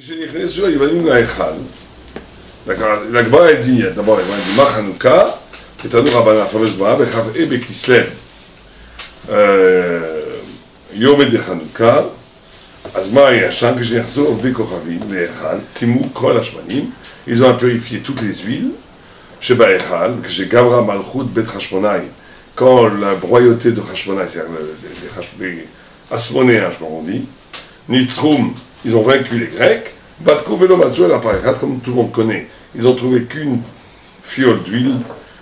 כשנכנסו היוונים להיכל, l'Agmara elle dit, d'abord elle dit Ma Chanukah, ותנו רבנן, חמש גמרא, בכ"ה בכסלו, יום דחנוכה, אז מה היה שם? כשנכנסו עובדי כוכבים להיכל, טימאו כל השמנים, ils ont purifié toutes les huiles, שבהיכל, כשגמרה מלכות בית חשמונאי, quand la royauté de Hashmonaï, c'est-à-dire les Asmonéens, je crois qu'on dit, Nitroum, ils ont vaincu les Grecs, Batkou Velo Matsu et la Parichat, comme tout le monde connaît, ils ont trouvé qu'une fiole d'huile,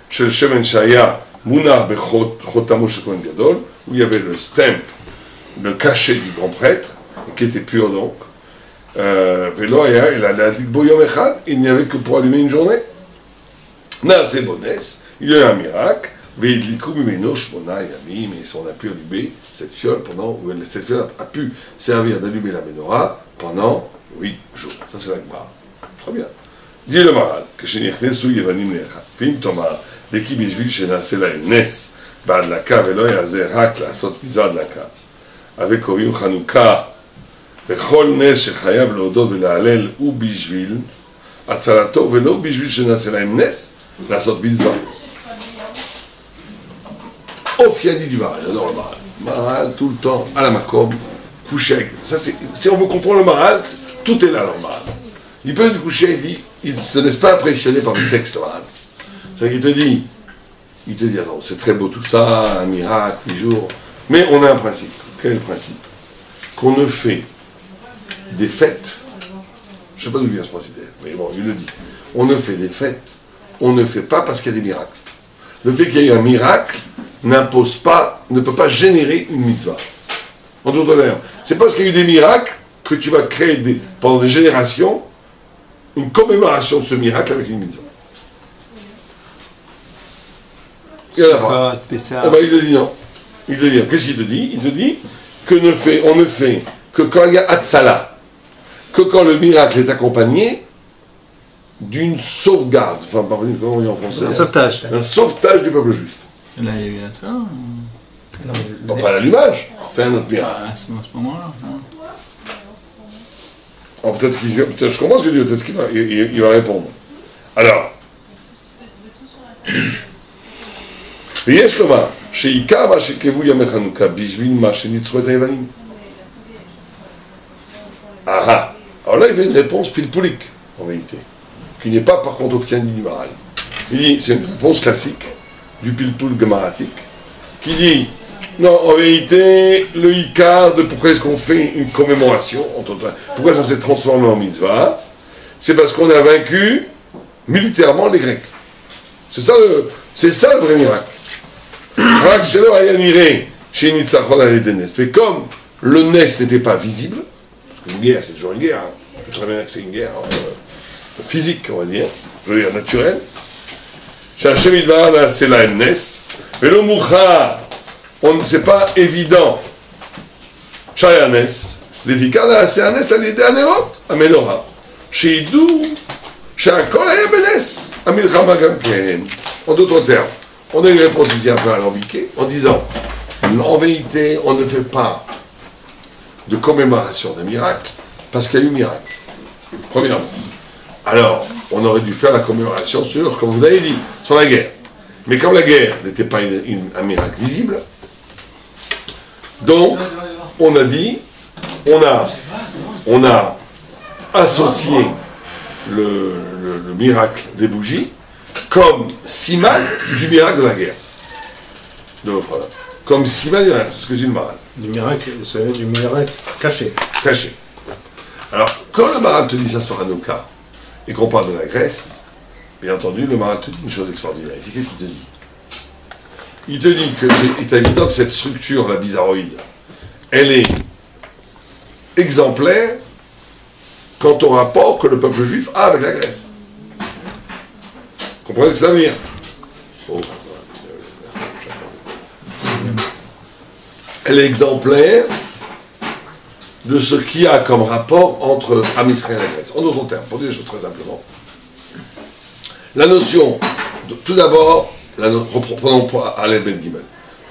chez le Shemen Shaya, Mounar Bechotamo Shekon Gadol, où il y avait le stamp, le cachet du grand prêtre, qui était pur donc, Velo Aya, il a dit Boyom Echad, il n'y avait que pour allumer une journée. Naase Bonès, il y a eu un miracle, mais on a pu allumer cette fiole cette fiole a pu servir d'allumer la menorah pendant 8 jours. Ça c'est la Gemara. Très bien. Dit le Maral, que chez Nechnesu Yevanim Lecha. Pim Tomar, l'équipe Bishvil Shenase Lahem Nes, Bad Laka, Velo Yazer Hak, la Sot Mizad Laka. Avec Orim Chanukah, Vechol Nes Shechayav Leodot Velahalel, ou Bishvil, Atzalato, Velo Bishvil Shenase Lahem Nes, la Sot Mizad. Ofiani du Maral, j'adore le Maral. Maral, tout le temps, à la Makom, couché. Ça, si on veut comprendre le Maral, tout est là dans le Maral. Il peut du coucher, il ne se laisse pas impressionner par le texte, le Maral. C'est-à-dire qu'il te dit, attends, c'est très beau tout ça, un miracle, 8 jours. Mais on a un principe. Quel est le principe? Qu'on ne fait des fêtes, je ne sais pas d'où vient ce principe, mais bon, il le dit. On ne fait des fêtes, on ne fait pas parce qu'il y a des miracles. Le fait qu'il y ait un miracle n'impose pas, ne peut pas générer une mitzvah. En d'autres termes, c'est parce qu'il y a eu des miracles que tu vas créer pendant des générations une commémoration de ce miracle avec une mitzvah. Il le dit non. Il te dit, qu'est-ce qu'il te dit? Il te dit que on ne fait que quand il y a Hatzala, que quand le miracle est accompagné d'une sauvegarde, enfin, comment on dit en français? Un sauvetage. Un sauvetage du peuple juif. Là, il y a eu ça. Non, pas l'allumage, fait un autre miracle. À ce moment-là. Alors peut-être je comprends ce que tu dis, peut-être qu'il va répondre. Alors, ויש לומר שעיקר מה שקבעו ימי חנוכה בשביל מה שניצחו את היוונים. Alors là, il y avait une réponse pilpoulique, en vérité, qui n'est pas par contre au Fiani du Maral. Il dit, c'est une réponse classique du pilpoul gamaratique, qui dit, non, en vérité, le Icar de pourquoi est-ce qu'on fait une commémoration, pourquoi ça s'est transformé en mitzvah, c'est parce qu'on a vaincu militairement les Grecs. C'est ça le vrai miracle. Mais comme le Nes n'était pas visible, parce qu'une guerre, c'est toujours une guerre, on peut très bien que c'est une guerre physique, on va dire, je veux dire naturelle, c'est la Nes, mais le Moucha, c'est pas évident. Shayanes, les Vikar, c'est un Nes, elle est à Nerot, à Menorah. Chez Idou, chez Akol, elle est Benes, à Milchama Gamken. En d'autres termes, on a une réponse ici un peu alambiquée, en disant, en vérité, on ne fait pas de commémoration de miracle, parce qu'il y a eu miracle. Premièrement. Alors, on aurait dû faire la commémoration sur, comme vous avez dit, sur la guerre. Mais comme la guerre n'était pas un miracle visible, donc, on a dit, on a associé le miracle des bougies comme siman du miracle de la guerre. Comme siman, c'est ce que dit le Maral. Du miracle caché. Caché. Alors, quand le Maral te dit ça sur Hanouka, et qu'on parle de la Grèce, bien entendu, le Maral te dit une chose extraordinaire. Et c'est qu'est-ce qu'il te dit? Il te dit que c'est évident que cette structure, la bizarroïde, elle est exemplaire quant au rapport que le peuple juif a avec la Grèce. Vous comprenez ce que ça veut dire? Elle est exemplaire de ce qu'il y a comme rapport entre Am Israël et la Grèce. En d'autres termes, pour dire les choses très simplement, la notion, tout d'abord, reprenons à l'aide Ben Gimel.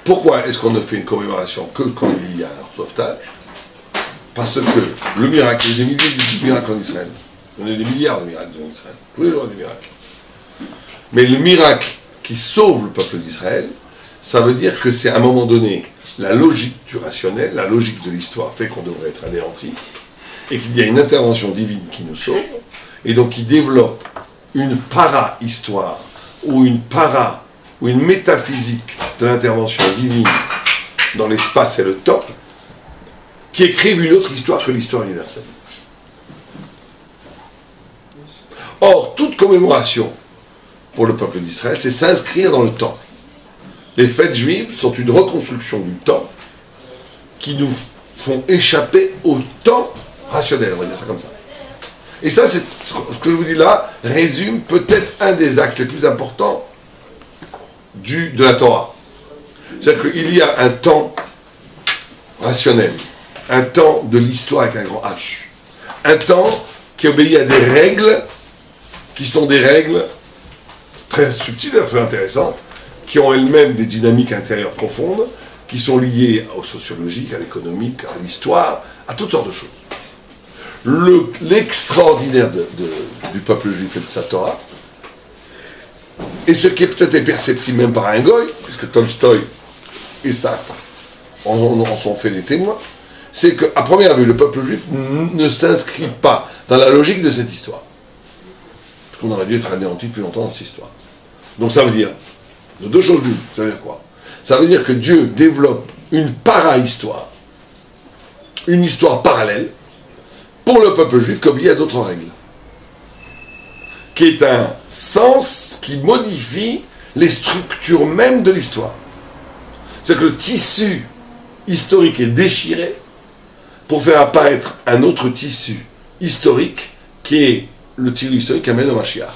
Pourquoi est-ce qu'on ne fait une commémoration que quand il y a un sauvetage? Parce que le miracle, il y a des milliers de miracles en Israël. On a des milliards de miracles en Israël. Tous les jours, il y a des miracles. Mais le miracle qui sauve le peuple d'Israël, ça veut dire que c'est à un moment donné, la logique du rationnel, la logique de l'histoire fait qu'on devrait être anéanti, et qu'il y a une intervention divine qui nous sauve, et donc qui développe une para-histoire, ou une métaphysique de l'intervention divine dans l'espace et le temps, qui écrivent une autre histoire que l'histoire universelle. Or, toute commémoration pour le peuple d'Israël, c'est s'inscrire dans le temps. Les fêtes juives sont une reconstruction du temps qui nous font échapper au temps rationnel, on va dire ça comme ça. Et ça, c'est ce que je vous dis là, résume peut-être un des axes les plus importants de la Torah. C'est-à-dire qu'il y a un temps rationnel, un temps de l'histoire avec un grand H, un temps qui obéit à des règles qui sont des règles très subtiles et très intéressantes, qui ont elles-mêmes des dynamiques intérieures profondes, qui sont liées au sociologique, à l'économique, à l'histoire, à toutes sortes de choses. L'extraordinaire du peuple juif et de sa Torah, et ce qui est peut-être imperceptible même par un goy, puisque Tolstoï et Sartre en sont fait des témoins, c'est qu'à première vue, le peuple juif ne s'inscrit pas dans la logique de cette histoire. Parce qu'on aurait dû être anéanti depuis longtemps dans cette histoire. Donc ça veut dire, de deux choses l'une, ça veut dire quoi? Ça veut dire que Dieu développe une para-histoire, une histoire parallèle, pour le peuple juif, comme il y a d'autres règles, qui est un sens qui modifie les structures mêmes de l'histoire. C'est-à-dire que le tissu historique est déchiré pour faire apparaître un autre tissu historique qui est le tissu historique qui amène le Mashiach.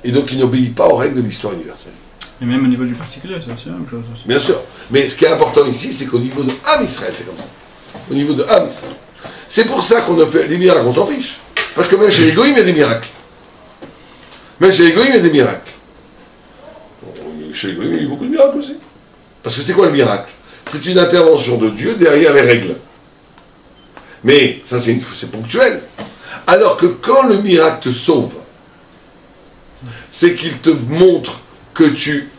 Et donc il n'obéit pas aux règles de l'histoire universelle. Et même au niveau du particulier, c'est la même chose aussi. Bien sûr. Mais ce qui est important ici, c'est qu'au niveau de Am Israël, c'est comme ça. Au niveau de Am Israël. C'est pour ça qu'on a fait des miracles, on s'en fiche. Parce que même chez les Goïms, il y a des miracles. Même chez les Goïms, il y a des miracles. Chez les Goïms, il y a eu beaucoup de miracles aussi. Parce que c'est quoi le miracle? C'est une intervention de Dieu derrière les règles. Mais ça, c'est ponctuel. Alors que quand le miracle te sauve, c'est qu'il te montre que tu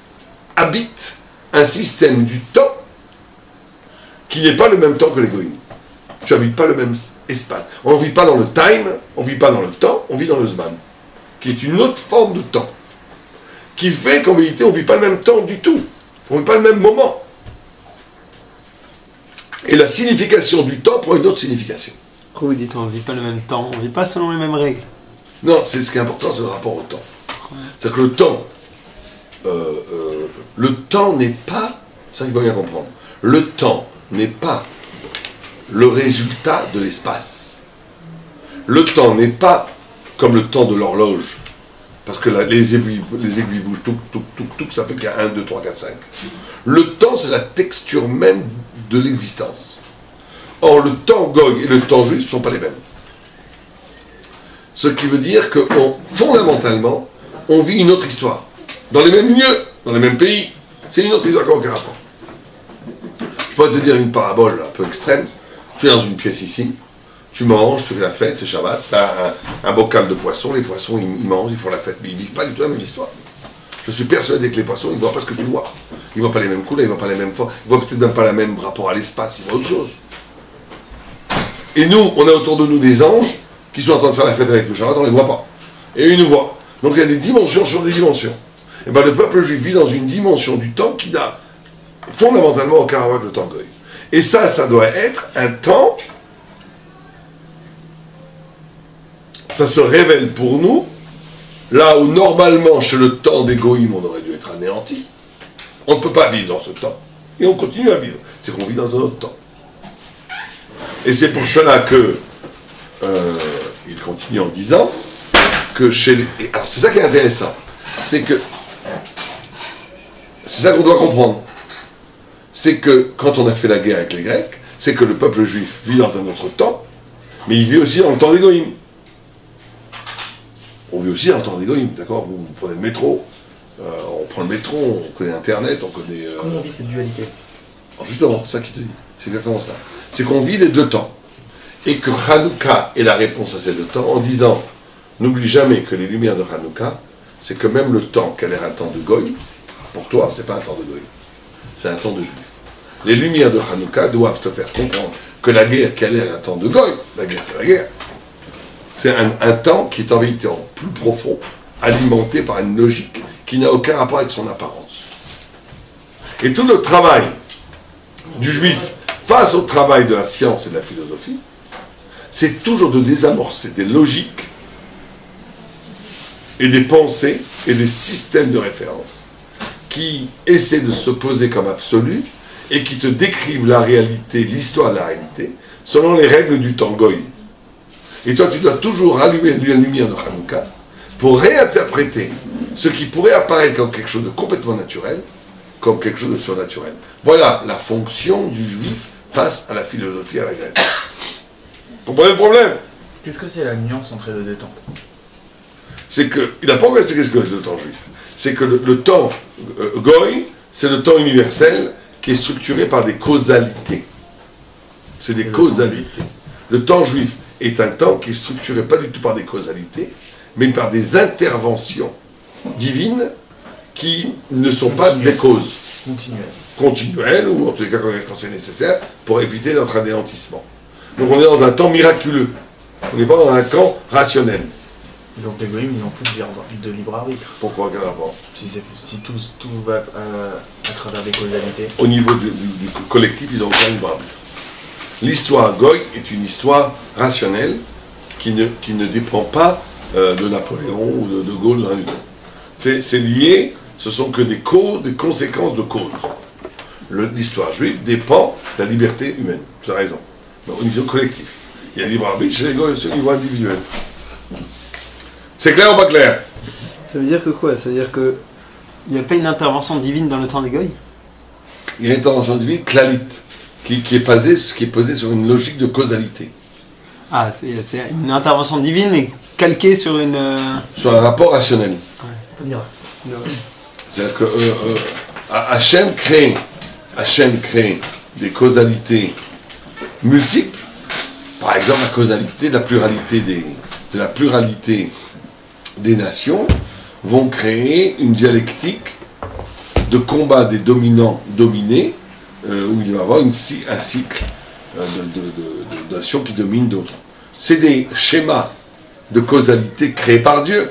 habites un système du temps qui n'est pas le même temps que les Goïms. Tu n'habites pas le même espace. On ne vit pas dans le time, on ne vit pas dans le temps, on vit dans le Zman, qui est une autre forme de temps, qui fait qu'en vérité, on ne vit pas le même temps du tout. On ne vit pas le même moment. Et la signification du temps prend une autre signification. Quand vous dites on ne vit pas le même temps, on ne vit pas selon les mêmes règles. Non, c'est ce qui est important, c'est le rapport au temps. C'est-à-dire que le temps n'est pas, ça il faut bien comprendre, le temps n'est pas le résultat de l'espace. Le temps n'est pas comme le temps de l'horloge, parce que les aiguilles bougent, tout, ça fait qu'il y a 1, 2, 3, 4, 5. Le temps, c'est la texture même de l'existence. Or, le temps Gog et le temps juif ne sont pas les mêmes. Ce qui veut dire que, fondamentalement, on vit une autre histoire. Dans les mêmes lieux, dans les mêmes pays, c'est une autre histoire qui n'a aucun rapport. Je pourrais te dire une parabole un peu extrême. Tu es dans une pièce ici, tu manges, tu fais la fête, c'est Shabbat, tu as un bocal de poissons, les poissons ils mangent, ils font la fête, mais ils ne vivent pas du tout la même histoire. Je suis persuadé que les poissons, ils ne voient pas ce que tu vois. Ils ne voient pas les mêmes couleurs, ils ne voient pas les mêmes formes, ils ne voient peut-être même pas le même rapport à l'espace, ils voient autre chose. Et nous, on a autour de nous des anges qui sont en train de faire la fête avec nous, Shabbat, on ne les voit pas. Et eux, ils nous voient. Donc il y a des dimensions sur des dimensions. Et bien le peuple juif vit dans une dimension du temps qui n'a fondamentalement aucun rapport avec le temps goy. Et ça doit être un temps, ça se révèle pour nous, là où normalement chez le temps des goïms on aurait dû être anéanti, on ne peut pas vivre dans ce temps. Et on continue à vivre. C'est qu'on vit dans un autre temps. Et c'est pour cela que il continue en disant que chez les... Alors c'est ça qui est intéressant. C'est ça qu'on doit comprendre. C'est que quand on a fait la guerre avec les Grecs, c'est que le peuple juif vit dans un autre temps, mais il vit aussi dans le temps des goïms. On vit aussi dans le temps des goïms, d'accord? Vous prenez le métro, on prend le métro, on connaît Internet, on connaît... Comment on vit cette dualité? Alors justement, c'est ça qui te dit. C'est exactement ça. C'est qu'on vit les deux temps. et que Hanouka est la réponse à ces deux temps, en disant, n'oublie jamais que les lumières de Hanouka, c'est que même le temps qui a l'air un temps de Goy, pour toi, c'est pas un temps de Goy, c'est un temps de Juif. Les lumières de Hanouka doivent te faire comprendre que la guerre qui a l'air un temps de Goy, la guerre c'est la guerre, c'est un temps qui est en vérité en plus profond, alimenté par une logique qui n'a aucun rapport avec son apparence. Et tout le travail du juif face au travail de la science et de la philosophie, c'est toujours de désamorcer des logiques et des pensées et des systèmes de référence qui essaient de se poser comme absolus et qui te décrivent la réalité, l'histoire de la réalité, selon les règles du temps Goy. Et toi, tu dois toujours allumer la lumière de Hanouka pour réinterpréter ce qui pourrait apparaître comme quelque chose de complètement naturel, comme quelque chose de surnaturel. Voilà la fonction du juif face à la philosophie à la Grèce. Vous comprenez le problème? Qu'est-ce que c'est la nuance entre les deux temps? C'est que, il n'a pas encore expliqué ce que c'est le temps juif. C'est que le temps Goy, c'est le temps universel qui est structuré par des causalités. C'est des causalités. Le temps juif est un temps qui est structuré pas du tout par des causalités, mais par des interventions divines qui ne sont pas des causes continuelles, ou en tous les cas quand c'est nécessaire, pour éviter notre anéantissement. Donc on est dans un temps miraculeux. On n'est pas dans un camp rationnel. Donc les goïms, ils n'ont plus de libre arbitre. Pourquoi? Quel rapport? Si tout va à travers des causalités. Au niveau du collectif, ils n'ont aucun libre arbitre. L'histoire Goy est une histoire rationnelle qui ne dépend pas de Napoléon ou de Gaulle. C'est lié, ce sont que des causes, des conséquences de causes. L'histoire juive dépend de la liberté humaine. Tu as raison. Mais au niveau collectif. Il y a libre arbitre chez les Goy aussi au niveau individuel. C'est clair ou pas clair? Ça veut dire que quoi? Ça veut dire que il n'y a pas une intervention divine dans le temps des Goy? Il y a une intervention divine clalite, qui est posée sur une logique de causalité. Ah, c'est une intervention divine, mais calquée sur une... Sur un rapport rationnel. Ouais. C'est-à-dire que Hachem crée des causalités multiples. Par exemple, la causalité de la pluralité des nations vont créer une dialectique de combat des dominants-dominés, où il va y avoir un cycle de nations qui dominent d'autres. C'est des schémas de causalité créés par Dieu,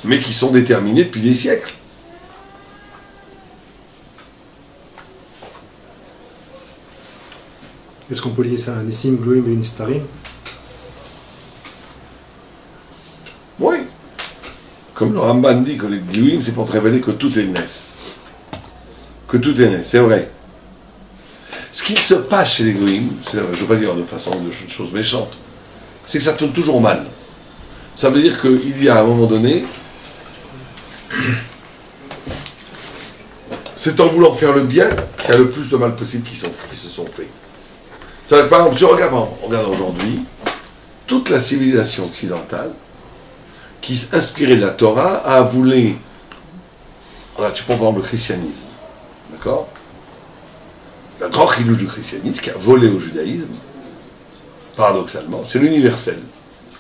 mais qui sont déterminés depuis des siècles. Est-ce qu'on peut lier ça à Nissim, Gloim et Nistarim? Oui. Comme le Ramban dit que les Gloim, c'est pour te révéler que tout est naisse. Que tout est naisse, c'est vrai. Ce qui se passe chez les Gloim, je ne veux pas dire de façon de choses méchantes, c'est que ça tourne toujours mal. Ça veut dire qu'il y a à un moment donné, c'est en voulant faire le bien qu'il y a le plus de mal possible qui se sont faits. Ça, par exemple, si on regarde aujourd'hui, toute la civilisation occidentale, qui s'inspirait de la Torah, a voulu... Voilà, tu prends par exemple le christianisme, d'accord? Le grand chilouche du christianisme qui a volé au judaïsme, paradoxalement, c'est l'universel,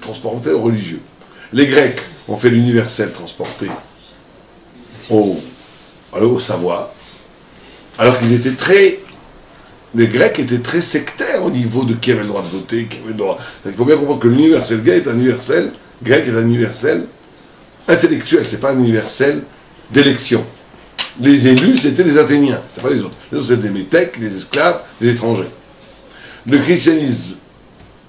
transporté au religieux. Les Grecs ont fait l'universel transporté au savoir, alors qu'ils étaient très... Les Grecs étaient très sectaires au niveau de qui avait le droit de voter, qui avait le droit... Il faut bien comprendre que l'universel grec est un universel intellectuel, c'est pas un universel d'élection. Les élus, c'était les Athéniens, c'était pas les autres. Les autres, c'était des métèques, des esclaves, des étrangers. Le christianisme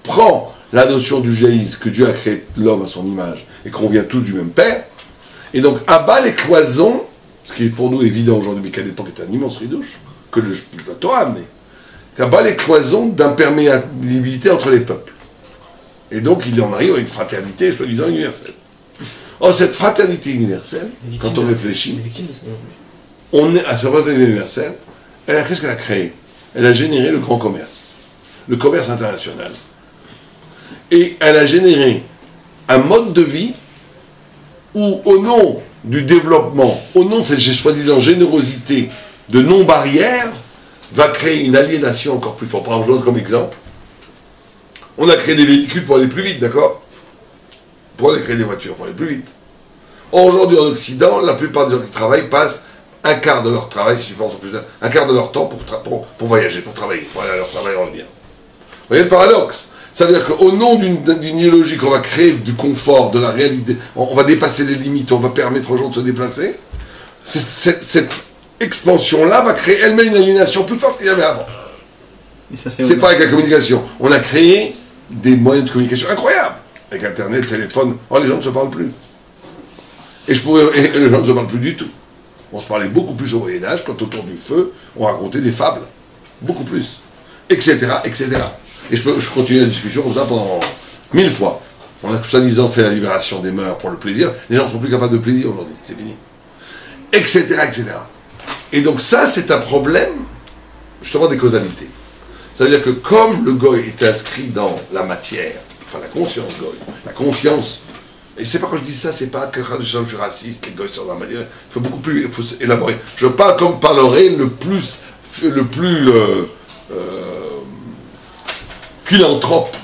prend la notion du judaïsme, que Dieu a créé l'homme à son image, et qu'on vient tous du même père, et donc abat les cloisons, ce qui est pour nous évident aujourd'hui, mais qu'à l'époque était un immense ridouche, que la Torah a amené, abat les cloisons d'imperméabilité entre les peuples. Et donc il en arrive à une fraternité soi-disant universelle. Or cette fraternité universelle, quand on réfléchit, on est à cette fraternité universelle, qu'est-ce qu'elle a créé? Elle a généré le grand commerce, le commerce international. Et elle a généré un mode de vie où, au nom du développement, au nom de cette soi-disant générosité de non-barrière, va créer une aliénation encore plus forte. Par exemple, comme exemple, On a créé des véhicules pour aller plus vite, d'accord? Pour aller créer des voitures, pour aller plus vite. Aujourd'hui, en Occident, la plupart des gens qui travaillent passent un quart de leur travail, si je pense en plus, un quart de leur temps pour voyager, pour travailler, pour aller à leur travail en bien. Vous voyez le paradoxe? Ça veut dire qu'au nom d'une idéologie qu'on va créer du confort, de la réalité, on va dépasser les limites, on va permettre aux gens de se déplacer, cette expansion-là va créer elle-même une aliénation plus forte qu'il y avait avant. C'est pas avec la communication. On a créé des moyens de communication incroyables. Avec Internet, téléphone, les gens ne se parlent plus. Et les gens ne se parlent plus du tout. On se parlait beaucoup plus au Moyen-Âge, quand autour du feu, on racontait des fables. Beaucoup plus. Etc., etc. Et je continue la discussion comme ça pendant 1000 fois. On a soi-disant fait la libération des mœurs pour le plaisir. Les gens ne sont plus capables de plaisir aujourd'hui. C'est fini. Etc., etc. Et donc ça, c'est un problème, justement, des causalités. Ça veut dire que comme le goy est inscrit dans la matière, enfin la conscience goy, la conscience, et c'est pas quand je dis ça, c'est pas que je suis raciste, les goy sont dans la matière, il faut beaucoup plus, il faut élaborer. Je parle comme parlerait le plus philanthrope,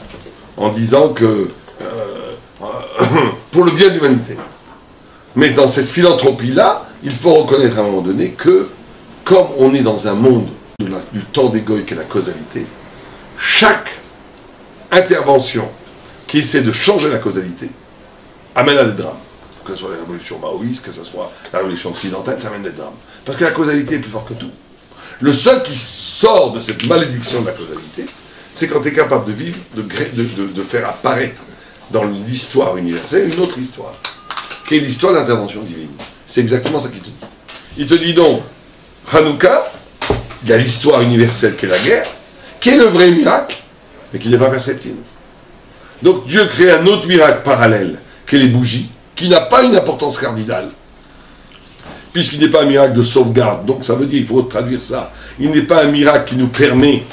en disant que pour le bien de l'humanité. Mais dans cette philanthropie-là, il faut reconnaître à un moment donné que, comme on est dans un monde du temps des goy qui est la causalité, chaque intervention qui essaie de changer la causalité amène à des drames. Que ce soit la révolution maoïste, que ce soit la révolution occidentale, ça amène des drames. Parce que la causalité est plus forte que tout. Le seul qui sort de cette malédiction de la causalité, c'est quand tu es capable de vivre, de faire apparaître dans l'histoire universelle une autre histoire, qui est l'histoire d'intervention divine. C'est exactement ça qu'il te dit. Il te dit donc, Hanouka, il y a l'histoire universelle qui est la guerre, qui est le vrai miracle, mais qui n'est pas perceptible. Donc Dieu crée un autre miracle parallèle, qui est les bougies, qui n'a pas une importance cardinale, puisqu'il n'est pas un miracle de sauvegarde. Donc ça veut dire, il faut traduire ça, il n'est pas un miracle qui nous permet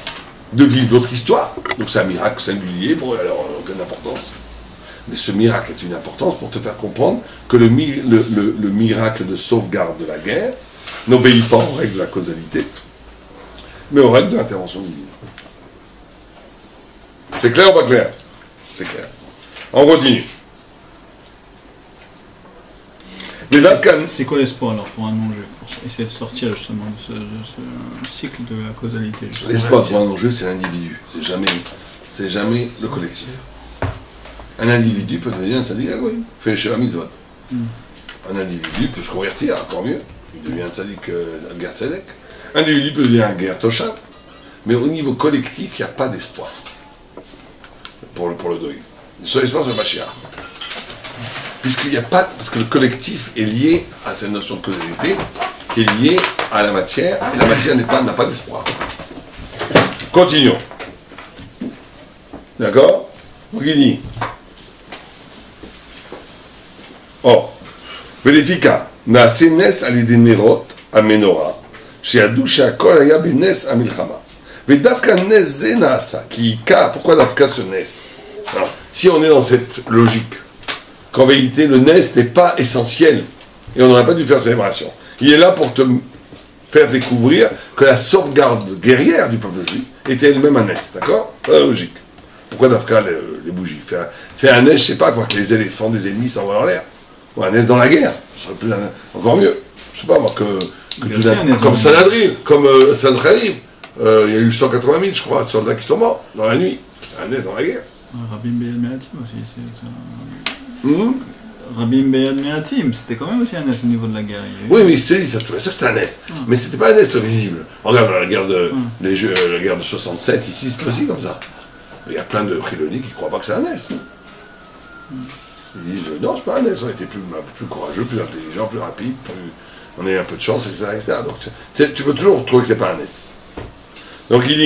de vivre d'autres histoires. Donc c'est un miracle singulier, bon, alors aucune importance. Mais ce miracle est une importance pour te faire comprendre que le miracle de sauvegarde de la guerre n'obéit pas aux règles de la causalité, mais aux règles de l'intervention divine. C'est clair ou pas clair? C'est clair. On continue. C'est quoi l'espoir alors pour un non-juif, pour essayer de sortir justement de ce cycle de la causalité? L'espoir pour un non-juif, c'est l'individu. C'est jamais le collectif. Un individu peut devenir un tzaddik agoïm, fait chez la mitzvot. Un individu peut se convertir, encore mieux. Il devient un tzaddik ger tzedek. Un individu peut devenir un ger toshav. Mais au niveau collectif, il n'y a pas d'espoir pour le goy. Le seul espoir, c'est le Mashiach. Puisqu'il n'y a pas, parce que le collectif est lié à cette notion de causalité, qui est liée à la matière, et la matière n'a pas d'espoir. Continuons. D'accord? Donc il dit, ולפיקה, נעשה נס על ידי נרות המנורה, שידעו שהכל היה בנס המלחמה. ודווקא נס זה נעשה, כי עיקר, pourquoi דווקא ce נס? Alors, si on est dans cette logique, qu'en vérité le NES n'est pas essentiel, et on n'aurait pas dû faire célébration. Il est là pour te faire découvrir que la sauvegarde guerrière du peuple juif était elle-même un NES, d'accord? C'est la logique. Pourquoi d'Afka les bougies? Faire un NES, je sais pas quoi, que les éléphants des ennemis s'envoient en l'air. Ou un NES dans la guerre, ce serait plus encore mieux. Je sais pas moi, comme Sanadril, comme Sanadril, il y a eu 180 000, je crois, de soldats qui sont morts dans la nuit. C'est un NES dans la guerre. Rabim Beyad Me'atim aussi, Rabim Beyad Me'atim, c'était quand même aussi un NES au niveau de la guerre. Oui, mais je te dis, ça c'était un NES. Mais c'était pas un NES visible. Regarde, la guerre de 67, ici, c'est aussi comme ça. Il y a plein de Chiloni qui ne croient pas que c'est un NES. Ils disent, non, c'est pas un NES, on était plus courageux, plus intelligent, plus rapide, on a eu un peu de chance, etc. etc. Donc, tu peux toujours trouver que c'est pas un NES. Donc ils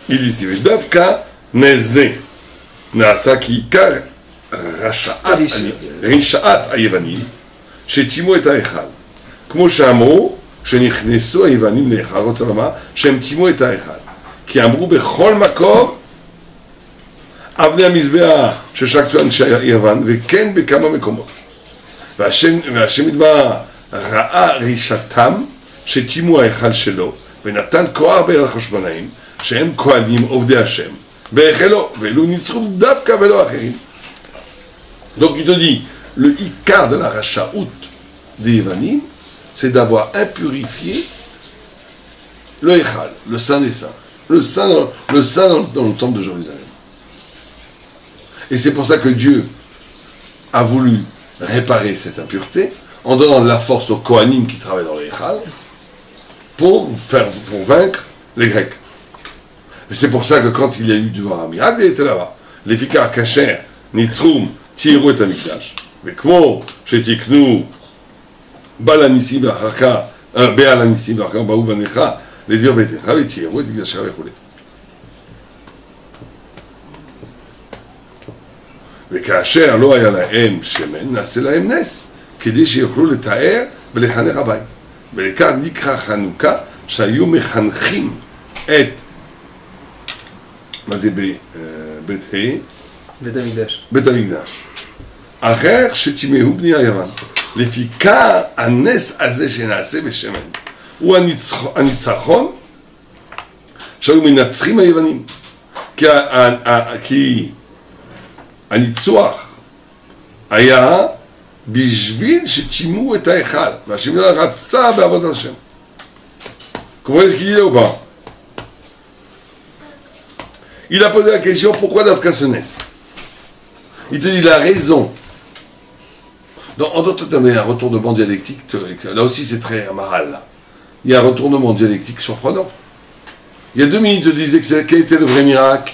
disent, Davka Neze, Nasa ki Ikar Risha'at Ayvanim, Shetimu et Aechal. Kmo Shamo, Shenichnesu Ayvanim Leechal, Rotzalama, Shem Timu et Aechal. Ki Amru Bechol Makom, אבני המזבח ששקצו אנשי יוון, וכן בכמה מקומות. והשם יתברך ראה רישתם שטימו ההיכל שלו, ונתן כוח ביד החשבונאים, שהם כהנים עובדי השם, Donc il te dit, le Ikar de la Rachaout des Yevanim, c'est d'avoir impurifié le Echal, le Saint des Saints, le Saint dans le temple de Jérusalem. Et c'est pour ça que Dieu a voulu réparer cette impureté en donnant de la force aux Kohanim qui travaillent dans le Echal pour vaincre les Grecs. Et c'est pour ça que quand il y a eu devant un miracle, il était là-bas. Les Fikar Kacher, Nitzrum, Tiru et Amikdash. Mais comment Shetiknu, Balanissim, Bachaka, Bealanissim, Bachaka, Baou Banecha, les Dieu Betecha, les Tiru et Amikdash, וכאשר לא היה להם שמן, נעשה להם נס, כדי שיוכלו לתאר ולחנך הבית. ולכך נקרא חנוכה, שהיו מחנכים את, מה זה בית המקדש. אחר שטימאו בני היוון. לפיכך הנס הזה שנעשה בשמן, הוא הניצחון שהיו מנצחים היוונים. כי הניצוח היה בשביל שתשימו את ההיכל, והשם רצה בעבודת השם. Comprenez ce qu'il dit là ou pas? Il a posé la question, pourquoi Davka se naissent? Il te dit la raison. Donc, en d'autres termes, il y a un retournement dialectique, là aussi c'est très amaral, là. Il y a un retournement dialectique surprenant. Il y a 2 minutes, il te disait quel était le vrai miracle?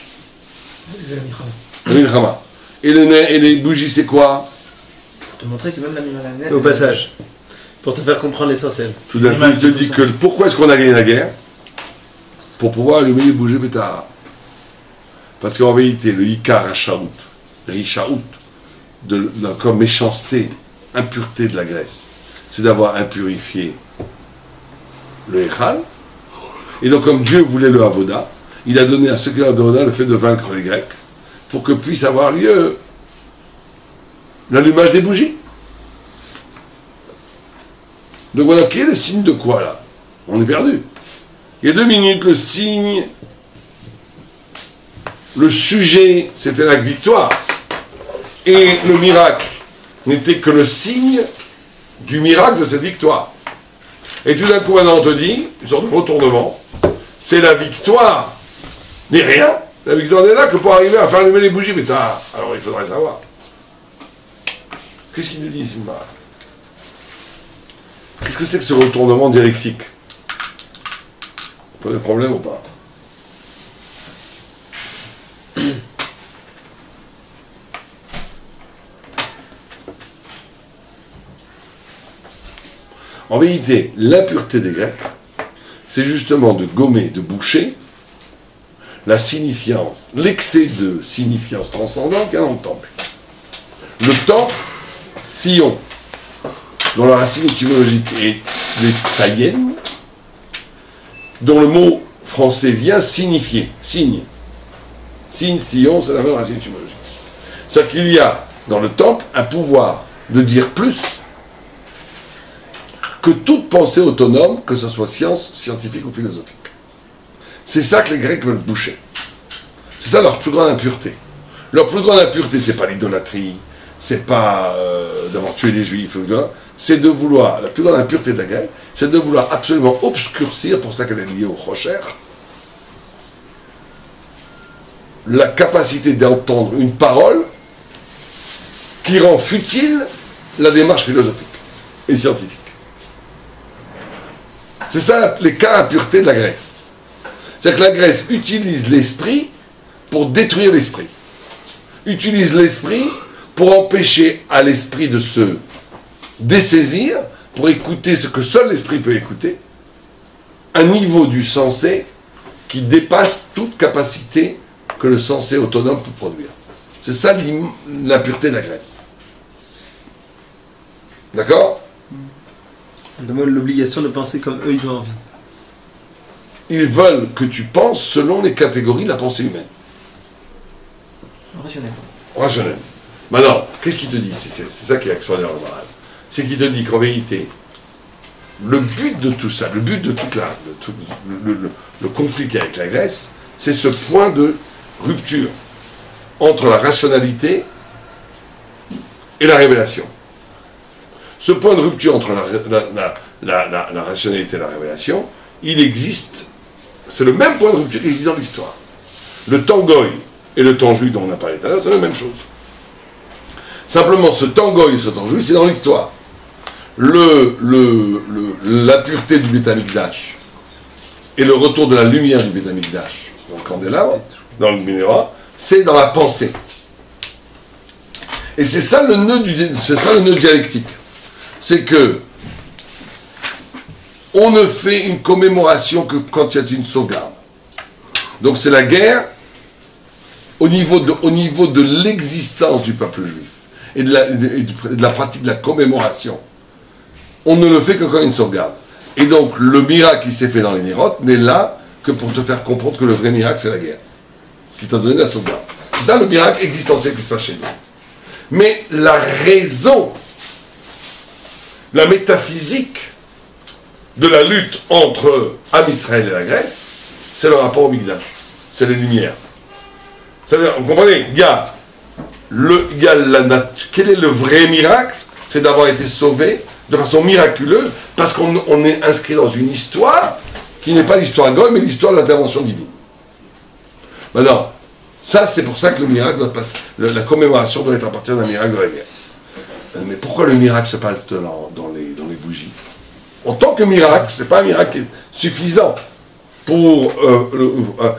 Le Milchama. Et les bougies, c'est quoi? Pour te montrer que même la Milchama. C'est au passage. Pour te faire comprendre l'essentiel. Tout d'un coup, il te dit que pourquoi est-ce qu'on a gagné la guerre? Pour pouvoir allumer les bougies Bétara. Parce qu'en vérité, le Ikar Rachaout, Rishaout, comme méchanceté, impureté de la Grèce, c'est d'avoir impurifié le Echal. Et donc, comme Dieu voulait le Avoda, il a donné à ceux qui ont Avoda le fait de vaincre les Grecs, pour que puisse avoir lieu l'allumage des bougies. Donc voilà, quel est le signe de quoi là? On est perdu. Il y a 2 minutes, le signe, le sujet, c'était la victoire. Et le miracle n'était que le signe du miracle de cette victoire. Et tout d'un coup, maintenant, on te dit, une sorte de retournement, c'est la victoire n'est rien. La victoire n'est là que pour arriver à faire allumer les bougies. Mais alors il faudrait savoir. Qu'est-ce qu'il nous dit, Simba? Qu'est-ce que c'est que ce retournement dialectique? Pas de problème ou pas? En vérité, l'impureté des Grecs, c'est justement de gommer, de boucher la signifiance, l'excès de signifiance transcendante qu'il y a dans le temple. Le temple, Sion, dont la racine étymologique est les Tsayen, dont le mot français vient signifier, signe. Signe, Sion, c'est la même racine étymologique. C'est-à-dire qu'il y a dans le temple un pouvoir de dire plus que toute pensée autonome, que ce soit science, scientifique ou philosophique. C'est ça que les Grecs veulent boucher. C'est ça leur plus grande impureté. Leur plus grande impureté, c'est pas l'idolâtrie, c'est pas d'avoir tué les Juifs, c'est de vouloir, la plus grande impureté de la Grèce, c'est de vouloir absolument obscurcir, pour ça qu'elle est liée au Rocher, la capacité d'entendre une parole qui rend futile la démarche philosophique et scientifique. C'est ça les cas d'impureté de la Grèce. C'est-à-dire que la Grèce utilise l'esprit pour détruire l'esprit. Utilise l'esprit pour empêcher à l'esprit de se dessaisir, pour écouter ce que seul l'esprit peut écouter, un niveau du sensé qui dépasse toute capacité que le sensé autonome peut produire. C'est ça l'impureté de la Grèce. D'accord? On demande l'obligation de penser comme eux ils ont envie. Ils veulent que tu penses selon les catégories de la pensée humaine. Rationnel. Rationnel. Maintenant, qu'est-ce qu'il te dit? C'est ça qui est extraordinaire en morale. C'est qu'il te dit qu'en vérité, le but de tout ça, le but de toute le conflit qu'il y a avec la Grèce, c'est ce point de rupture entre la rationalité et la révélation. Ce point de rupture entre la rationalité et la révélation, il existe, c'est le même point de rupture qui existe dans l'histoire. Le temps goy et le temps juif dont on a parlé tout à l'heure, c'est la même chose. Simplement, ce temps goy et ce temps juif, c'est dans l'histoire. La pureté du Beth Amikdash et le retour de la lumière du Beth Amikdash dans le candélabre, dans le menorah, c'est dans la pensée. Et c'est ça le nœud dialectique. C'est que on ne fait une commémoration que quand il y a une sauvegarde. Donc c'est la guerre au niveau de l'existence du peuple juif et de la pratique de la commémoration. On ne le fait que quand il y a une sauvegarde. Et donc le miracle qui s'est fait dans les Nérotes n'est là que pour te faire comprendre que le vrai miracle c'est la guerre, qui t'a donné la sauvegarde. C'est ça le miracle existentiel qui se passe chez nous. Mais la raison, la métaphysique de la lutte entre Am Israël et la Grèce, c'est le rapport au Mikdash, c'est les lumières. C'est-à-dire, vous comprenez, quel est le vrai miracle? C'est d'avoir été sauvé de façon miraculeuse, parce qu'on est inscrit dans une histoire qui n'est pas l'histoire goy, mais l'histoire de l'intervention divine. Maintenant, ça, c'est pour ça que le miracle doit passer, la commémoration doit être à partir d'un miracle de la guerre. Mais pourquoi le miracle se passe dans les bougies? En tant que miracle, c'est pas un miracle suffisant pour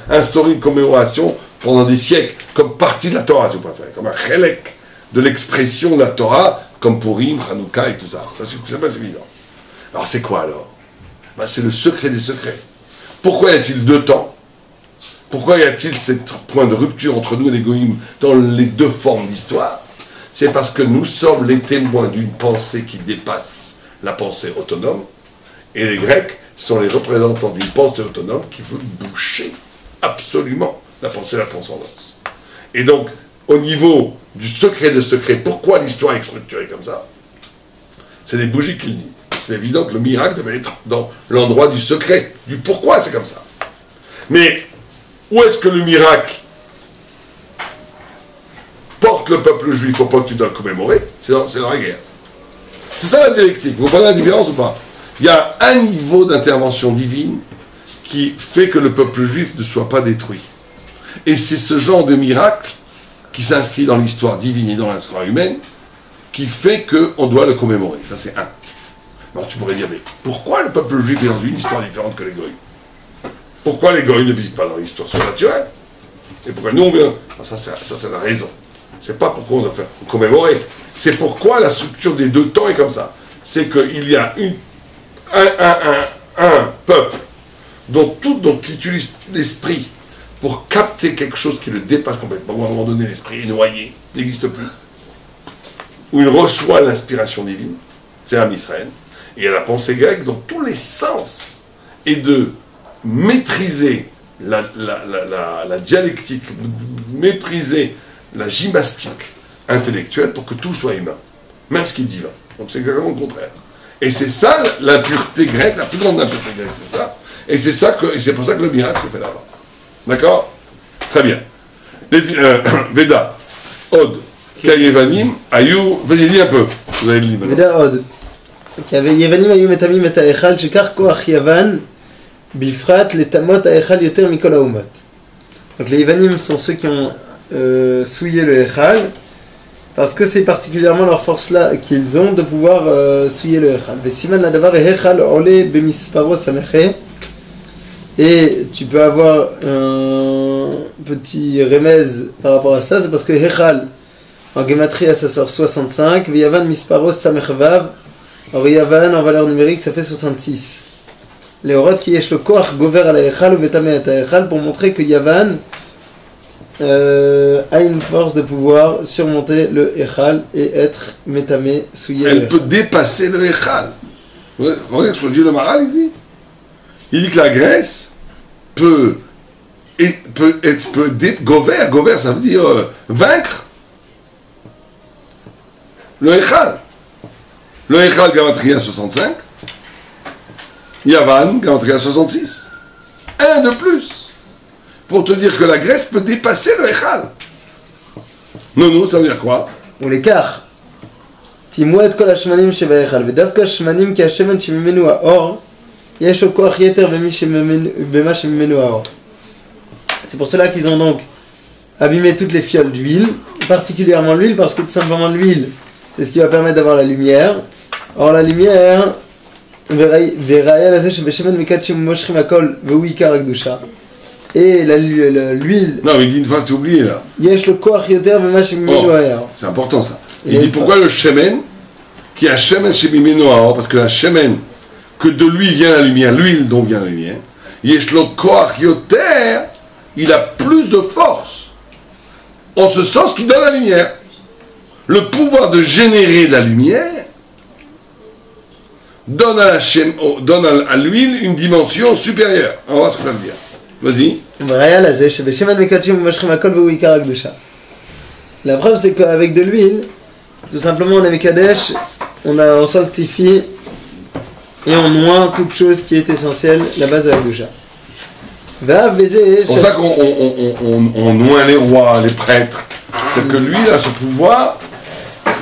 instaurer une commémoration pendant des siècles, comme partie de la Torah, si vous préférez, comme un chelek de l'expression de la Torah, comme Purim, Hanouka et tout ça. Ça, c'est pas suffisant. Alors c'est quoi alors? C'est le secret des secrets. Pourquoi y a-t-il deux temps? Pourquoi y a-t-il ce point de rupture entre nous et les goïms dans les deux formes d'histoire? C'est parce que nous sommes les témoins d'une pensée qui dépasse la pensée autonome, et les Grecs sont les représentants d'une pensée autonome qui veut boucher absolument la pensée de la transcendance. Et donc, au niveau du secret des secrets, pourquoi l'histoire est structurée comme ça? C'est les bougies qui le disent. C'est évident que le miracle devait être dans l'endroit du secret, du pourquoi c'est comme ça. Mais où est-ce que le miracle porte le peuple juif au point que tu dois le commémorer? C'est dans la guerre. C'est ça la dialectique. Vous comprenez la différence ou pas? Il y a un niveau d'intervention divine qui fait que le peuple juif ne soit pas détruit. Et c'est ce genre de miracle qui s'inscrit dans l'histoire divine et dans l'histoire humaine qui fait qu'on doit le commémorer. Ça, c'est un. Alors tu pourrais dire, mais pourquoi le peuple juif est dans une histoire différente que les goïs? Pourquoi les goïs ne vivent pas dans l'histoire surnaturelle? Et pourquoi nous on vient? Ça, c'est la raison. C'est pas pourquoi on doit faire commémorer. C'est pourquoi la structure des deux temps est comme ça. C'est qu'il y a un peuple dont qui utilise l'esprit pour capter quelque chose qui le dépasse complètement. À un moment donné, l'esprit est noyé, n'existe plus. Où il reçoit l'inspiration divine, c'est Am Israël. Et à la pensée grecque, dans tous les sens, et de maîtriser la dialectique, maîtriser la gymnastique intellectuelle pour que tout soit humain, même ce qui est divin. Donc c'est exactement le contraire. Et c'est ça l'impureté grecque, la plus grande impureté grecque, c'est ça. Et c'est pour ça que le miracle s'est fait là-bas. D'accord? Très bien. Veda, Od, Kayevanim, Ayou, venez un peu. Vous allez le lire maintenant. Veda Od. Yevanim Ayou Metamim et Aechal, Shekar Koach Yavan, Bifrat, les Tamot Aechal Yoter Mikol Haumot. Donc les Yevanim sont ceux qui ont souillé le Echal, parce que c'est particulièrement leur force-là qu'ils ont de pouvoir souiller le Echal. Vesiman Nadavar et Echal Ole Bemisparo Sameche. Et tu peux avoir un petit remèze par rapport à ça, c'est parce que Echal, en Gematria, ça sort 65, Yavan Misparos Samechvav, or Yavan, en valeur numérique, ça fait 66. Les Orot qui yesh le koach gover à la Echal, ou Betamé à Echal, pour montrer que Yavan a une force de pouvoir surmonter le Echal et être Metamé souillé. Elle peut dépasser le Echal. Vous voyez ce que dit le Maral ici? Il dit que la Grèce peut gover, ça veut dire vaincre le Echal. Le Echal, Gamatria 65, Yavan, Gamatria 66. Un de plus. pour te dire que la graisse peut dépasser le Echal. Non, ça veut dire quoi? Ou l'écart. Timou et kol hashmanim sheba echal. Vedavka hashmanim ki hashemen shemimenu haor. Yesh lo koach yeter bema shemimenu haor. C'est pour cela qu'ils ont donc abîmé toutes les fioles d'huile, particulièrement l'huile, parce que tout simplement l'huile, c'est ce qui va permettre d'avoir la lumière. Or la lumière, veraya la zesh beshemen mikachim moshrim akol veuikar akdusha. Et l'huile. Non, mais il dit une phrase, tu oublies là. Yesh le koach yeter bema shemimenu haor. C'est important ça. Il dit pourquoi le shemen, qui a shemen shemimenu haor, parce que la shemen, que de lui vient la lumière, l'huile dont vient la lumière, yesh le koach yoter, il a plus de force, en ce sens qu'il donne la lumière. Le pouvoir de générer de la lumière donne à l'huile une dimension supérieure. On va voir ce que ça veut dire. Vas-y. La preuve, c'est qu'avec de l'huile, tout simplement, on est Mekadesh, on sanctifie et on noie toute chose qui est essentielle, la base de la Kedusha. C'est pour ça qu'on noie les rois, les prêtres. C'est que lui, il a ce pouvoir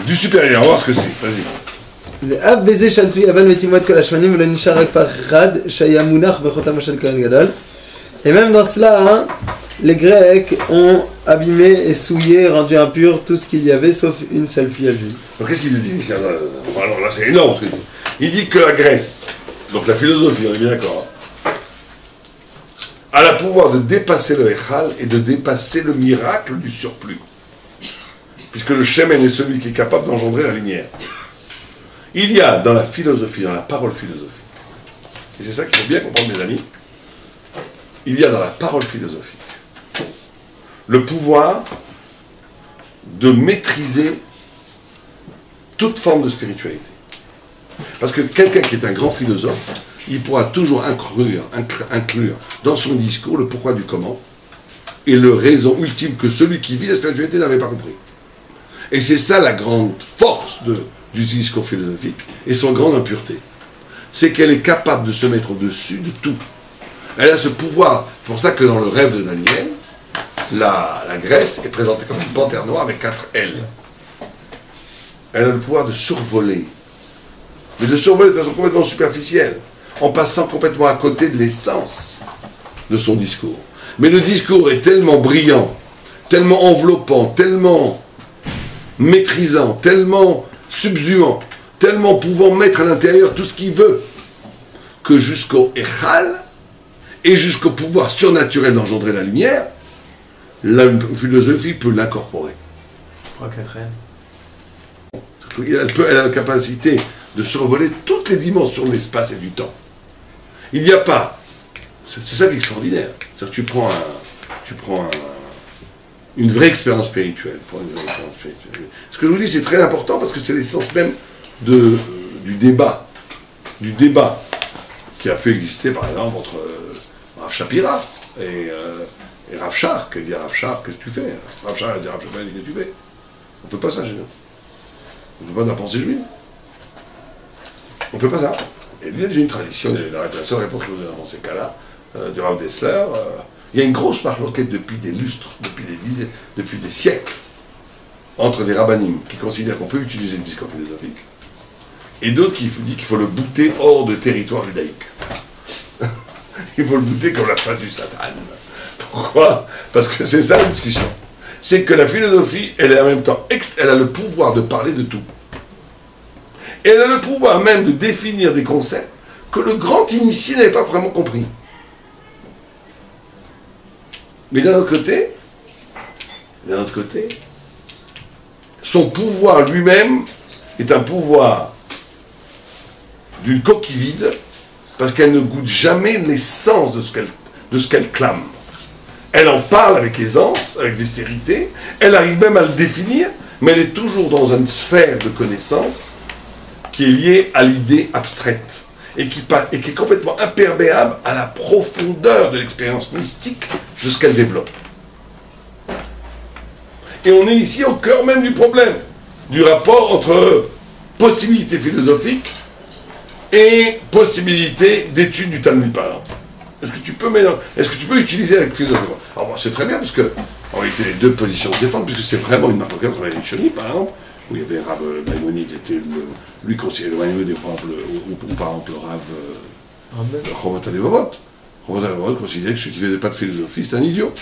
du supérieur. On va voir ce que c'est. Vas-y. Et même dans cela, les Grecs ont abîmé et souillé, rendu impur tout ce qu'il y avait, sauf une seule fiole d'huile. Donc qu'est-ce qu'il dit? Alors là, c'est énorme ce qu'il dit. Il dit que la Grèce, donc la philosophie, on est bien d'accord, a le pouvoir de dépasser le Echal et de dépasser le miracle du surplus. Puisque le Shemen est celui qui est capable d'engendrer la lumière. Il y a dans la philosophie, dans la parole philosophique, et c'est ça qu'il faut bien comprendre mes amis, il y a dans la parole philosophique le pouvoir de maîtriser toute forme de spiritualité. Parce que quelqu'un qui est un grand philosophe, il pourra toujours inclure dans son discours le pourquoi du comment et le raison ultime que celui qui vit la spiritualité n'avait pas compris. Et c'est ça la grande force du discours philosophique et son grande impureté. C'est qu'elle est capable de se mettre au-dessus de tout. Elle a ce pouvoir. C'est pour ça que dans le rêve de Daniel, la Grèce est présentée comme une panthère noire avec 4 ailes. Elle a le pouvoir de survoler. Mais de survoler de façon complètement superficielle, en passant complètement à côté de l'essence de son discours. Mais le discours est tellement brillant, tellement enveloppant, tellement maîtrisant, tellement subsuant, tellement pouvant mettre à l'intérieur tout ce qu'il veut, que jusqu'au Echal et jusqu'au pouvoir surnaturel d'engendrer la lumière, la philosophie peut l'incorporer. Elle a la capacité de survoler toutes les dimensions de l'espace et du temps. Il n'y a pas. C'est ça qui est extraordinaire. C'est-à-dire que tu prends une vraie expérience spirituelle. Ce que je vous dis, c'est très important parce que c'est l'essence même du débat. Du débat qui a pu exister, par exemple, entre Rav Shapira et Rav Shach. Qui dit à Rav Shach, qu'est-ce que tu fais? Rav Shach a dit à Rav Shapira, qu'est-ce que tu fais? On ne fait pas ça chez nous. On ne fait pas de la pensée juive. On ne fait pas ça. Et bien, j'ai une tradition, la seule réponse que vous avez dans ces cas-là, du Rav Dessler, il y a une grosse marloquette depuis des lustres, depuis des siècles, entre des rabbinim qui considèrent qu'on peut utiliser le discours philosophique, et d'autres qui disent qu'il faut le bouter hors de territoire judaïque. Il faut le bouter comme la face du Satan. Pourquoi? Parce que c'est ça la discussion. C'est que la philosophie, elle est en même temps, elle a le pouvoir de parler de tout. Et elle a le pouvoir même de définir des concepts que le grand initié n'avait pas vraiment compris. Mais d'un autre côté, son pouvoir lui-même est un pouvoir d'une coquille vide, parce qu'elle ne goûte jamais l'essence de ce qu'elle clame. Elle en parle avec aisance, avec dextérité, elle arrive même à le définir, mais elle est toujours dans une sphère de connaissance qui est liée à l'idée abstraite, et qui est complètement imperméable à la profondeur de l'expérience mystique de ce qu'elle développe. Et on est ici au cœur même du problème, du rapport entre possibilité philosophique et possibilité d'étude du Talmud, par exemple. Est-ce que tu peux mélanger, est-ce que tu peux utiliser avec philosophie? Alors, c'est très bien parce que, en réalité, les deux positions se défendent, puisque c'est vraiment une marque entre la Rishoni, par exemple, où il y avait Rav Maïmonide, lui considérait le Maïmonide, par exemple, ou par exemple le Rav Chovot HaLevavot. Chovot HaLevavot considérait que celui qui ne faisait pas de philosophie, c'était un idiot.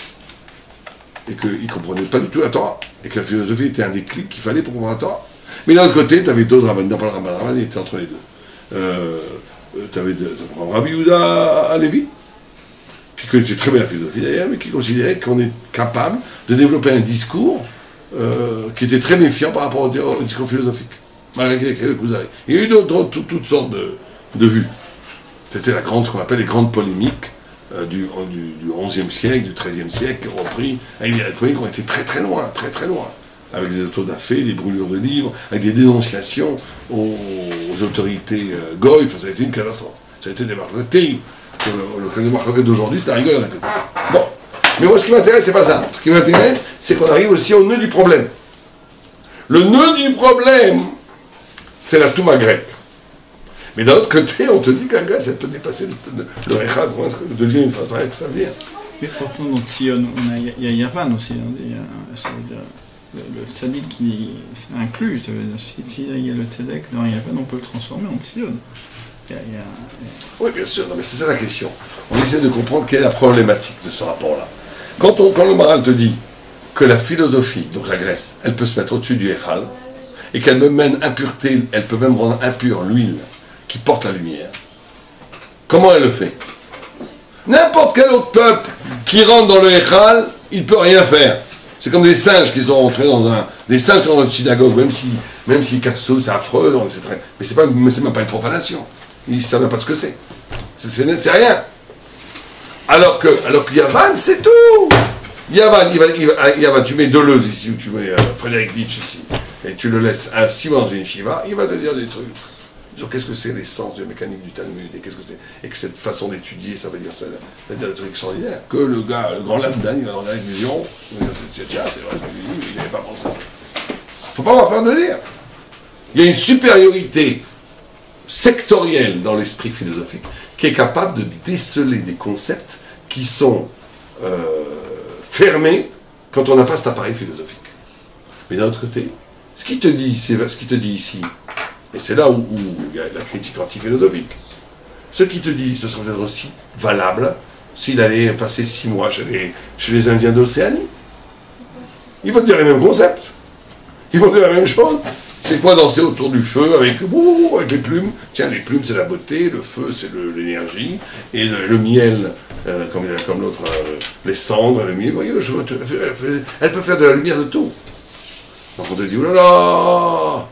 Et qu'il ne comprenait pas du tout la Torah. Et que la philosophie était un des clics qu'il fallait pour comprendre la Torah. Mais d'un autre côté, tu avais d'autres rabbins, non pas le rabbin, il était entre les deux. Tu avais Rabbi Yehuda Halevi, qui connaissait très bien la philosophie d'ailleurs, mais qui considérait qu'on est capable de développer un discours qui était très méfiant par rapport au discours philosophique. Malgré le Kuzari. Il y a eu toutes sortes de vues. C'était la grande, ce qu'on appelle les grandes polémiques du XIe siècle, du XIIIe siècle, qui ont repris, avec des rétoriques qui ont été très très loin, avec des autodafés, des brûlures de livres, avec des dénonciations aux autorités goy. Enfin, ça a été une catastrophe. Ça a été des marques terribles. Le marque d'aujourd'hui, c'est un rigole d'un côté. Bon. Mais moi, ce qui m'intéresse, c'est pas ça. Ce qui m'intéresse, c'est qu'on arrive aussi au nœud du problème. Le nœud du problème, c'est la Touma grecque. Mais d'un autre côté, on te dit que la Grèce, elle peut dépasser le Rechad. De dire une phrase pareille, que ça veut dire. Mais pourtant, dans Tzion, il y a Yavan aussi. Ça veut dire, le tzaddik qui c'est inclus. Ça veut dire, s'il y a le tzaddik dans Yavan, on peut le transformer en Tzion. Oui, bien sûr, non, mais c'est ça la question. On essaie de comprendre quelle est la problématique de ce rapport-là. Quand le Maral te dit que la philosophie, donc la Grèce, elle peut se mettre au-dessus du Echal, et qu'elle me mène impureté, elle peut même rendre impure l'huile qui porte la lumière, comment elle le fait? N'importe quel autre peuple qui rentre dans le Echal, il ne peut rien faire. C'est comme des singes qui sont rentrés des singes qui rentrent dans une synagogue, même si cassent tout, c'est affreux, mais c'est même pas une profanation. Ils ne savent même pas ce que c'est. C'est rien. Alors que Yavan, c'est tout. Yavan, tu mets Deleuze ici, ou tu mets Frédéric Nietzsche ici, et tu le laisses 6 mois dans une yeshiva, il va te dire des trucs sur qu'est-ce que c'est l'essence de la mécanique du Talmud, et qu'est-ce que c'est, et que cette façon d'étudier, ça veut dire ça, ça veut dire des trucs extraordinaires. Que le gars, le grand Lamdan, il va regarder une vision, il va dire tiens, c'est vrai, il n'avait pas pensé. Faut pas avoir peur de le dire. Il y a une supériorité sectorielle dans l'esprit philosophique qui est capable de déceler des concepts qui sont fermés quand on n'a pas cet appareil philosophique. Mais d'un autre côté, ce qu'il te dit ici, et c'est là où il y a la critique anti-philosophique, ce qu'il te dit, ce serait peut-être aussi valable s'il allait passer 6 mois chez les Indiens d'Océanie. Ils vont te dire les mêmes concepts, ils vont dire la même chose. C'est quoi danser autour du feu avec les plumes? Tiens, les plumes, c'est la beauté, le feu, c'est l'énergie, et le miel, comme l'autre, les cendres, le miel, voyez, elle peut faire de la lumière de tout. Donc on te dit, oulala,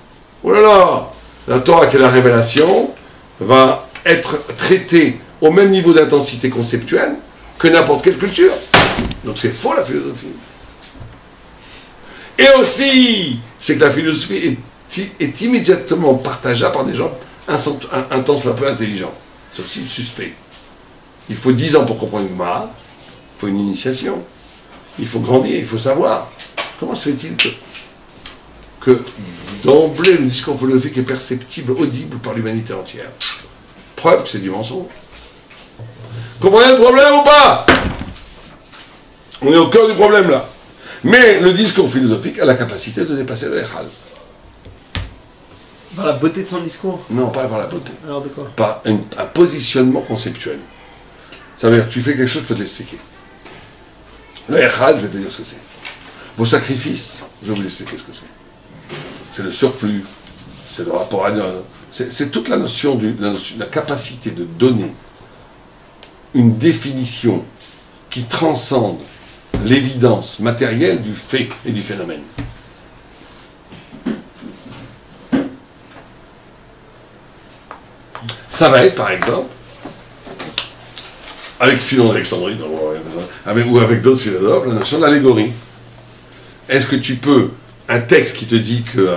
la Torah qui est la révélation va être traitée au même niveau d'intensité conceptuelle que n'importe quelle culture. Donc c'est faux la philosophie. Et aussi, c'est que la philosophie est immédiatement partageable par des gens un temps soit peu intelligents. C'est aussi suspect. Il faut 10 ans pour comprendre une Gemara, il faut une initiation, il faut grandir, il faut savoir. Comment se fait-il que d'emblée le discours philosophique est perceptible, audible par l'humanité entière? Preuve que c'est du mensonge. Comprenez le problème ou pas? On est au cœur du problème là. Mais le discours philosophique a la capacité de dépasser le Echal. Par la beauté de son discours? Non, pas par la beauté. Alors de quoi? Par un positionnement conceptuel. Ça veut dire que tu fais quelque chose, je peux te l'expliquer. Le Echal, je vais te dire ce que c'est. Vos sacrifices, je vais vous expliquer ce que c'est. C'est le surplus, c'est le rapport à... C'est toute la notion de la capacité de donner une définition qui transcende l'évidence matérielle du fait et du phénomène. Ça va être, par exemple, avec Philon d'Alexandrie, ou avec d'autres philosophes, la notion d'allégorie. Est-ce que tu peux, un texte qui te dit que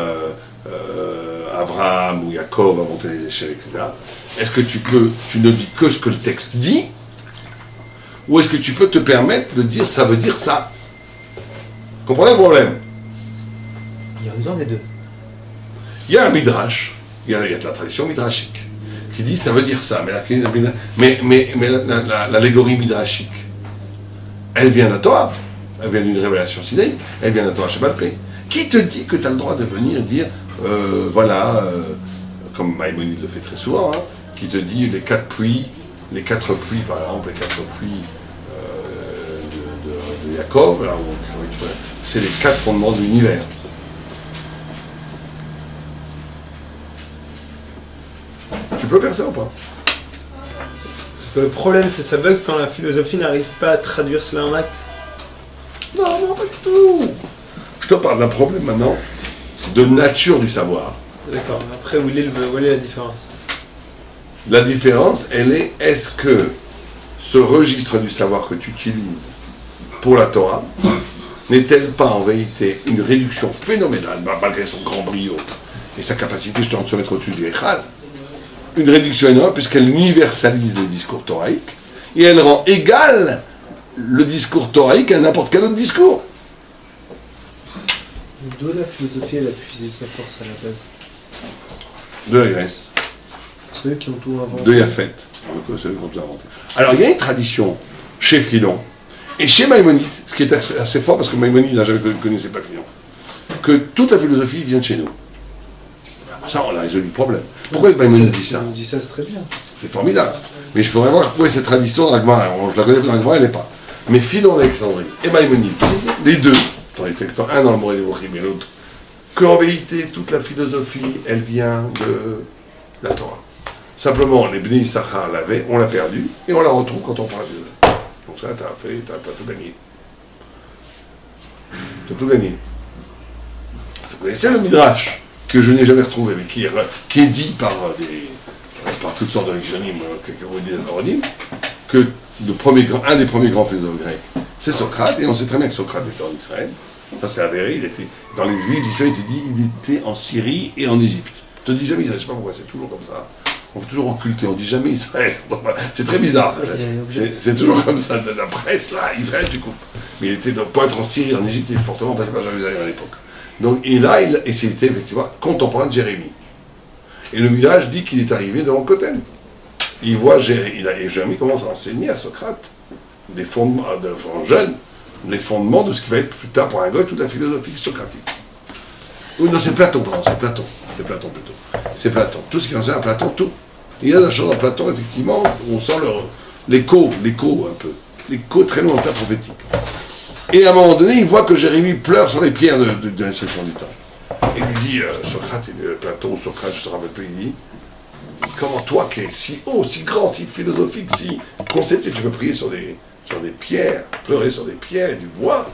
Abraham ou Jacob a monté les échelles, etc., est-ce que tu ne dis que ce que le texte dit, ou est-ce que tu peux te permettre de dire ça veut dire ça? Comprenez le problème? Il y a besoin des deux. Il y a un midrash, il y a de la tradition midrashique, qui dit ça veut dire ça, mais l'allégorie midrashique, elle vient de la Torah, elle vient d'une révélation sinaïque, elle vient de la Torah Shabbat Pé. Qui te dit que tu as le droit de venir dire, comme Maïmonide le fait très souvent, hein, qui te dit les quatre pluies par exemple, les quatre pluies de Jacob, là, c'est les quatre fondements de l'univers. Tu peux faire ça ou pas? Parce que le problème, c'est ça bug quand la philosophie n'arrive pas à traduire cela en acte. Non, pas du tout. Je te parle d'un problème maintenant de nature du savoir. D'accord, après, où est la différence? La différence, elle est, est-ce que ce registre du savoir que tu utilises pour la Torah n'est-elle pas en vérité une réduction phénoménale, malgré son grand brio et sa capacité justement de se mettre au-dessus du Echad, une réduction énorme puisqu'elle universalise le discours thoraïque et elle rend égal le discours thoraïque à n'importe quel autre discours. D'où la philosophie, elle a puisé sa force à la base? De la Grèce. C'est eux qui ont tout inventé. De Yafet. C'est eux qui ont tout inventé. Alors il y a une tradition chez Philon et chez Maïmonide, ce qui est assez fort parce que Maïmonide n'a jamais connaissait pas Philon, que toute la philosophie vient de chez nous. Ça, on a résolu le problème. Pourquoi Maïmonide dit ça? Il dit ça, c'est très bien. C'est formidable. Mais je faudrait voir où est cette tradition dans la Gemara. Je la connais dans la Gemara, elle n'est pas. Mais Philon d'Alexandrie et Maïmonide, les deux, dans les textes, un dans le Moré des Vochim et l'autre, qu'en vérité, toute la philosophie, elle vient de la Torah. Simplement, les Bnei Issachar l'avaient, on l'a perdu, et on la retrouve quand on prend la philosophie. Donc ça, t'as tout gagné. T'as tout gagné. Vous connaissez le Midrash, que je n'ai jamais retrouvé, mais qui est dit par toutes sortes de Rishonim, des Aronim, que un des premiers grands philosophes grecs, c'est Socrate, et on sait très bien que Socrate était en Israël. Ça c'est avéré, il était dans les villes d'Israël, il était en Syrie et en Égypte. Je te dis jamais Israël, je sais pas pourquoi, c'est toujours comme ça. On peut toujours occulter, on dit jamais Israël. C'est très bizarre. C'est toujours comme ça, de la presse là, Israël tu coupes. Mais il était pour être en Syrie, en Égypte, il est fortement passé par Jérusalem à l'époque. Donc, et là, c'était effectivement contemporain de Jérémie. Et le Midrash dit qu'il est arrivé devant Koten. Il voit, Jérémie commence à enseigner à Socrate des fondements, jeunes, les fondements de ce qui va être plus tard pour un goy, toute la philosophie socratique. Non, c'est Platon, pardon, c'est Platon plutôt. C'est Platon. Tout ce qui enseigne à Platon, tout. Il y a des choses dans Platon, effectivement, où on sent l'écho un peu. L'écho très lointain prophétique. Et à un moment donné, il voit que Jérémie pleure sur les pierres de l'instruction du temps. Et lui dit, Platon ou Socrate, je ne me rappelle plus, il dit, comment toi qui es si haut, si grand, si philosophique, si conceptuel, tu peux prier sur des pierres, pleurer sur des pierres et du bois?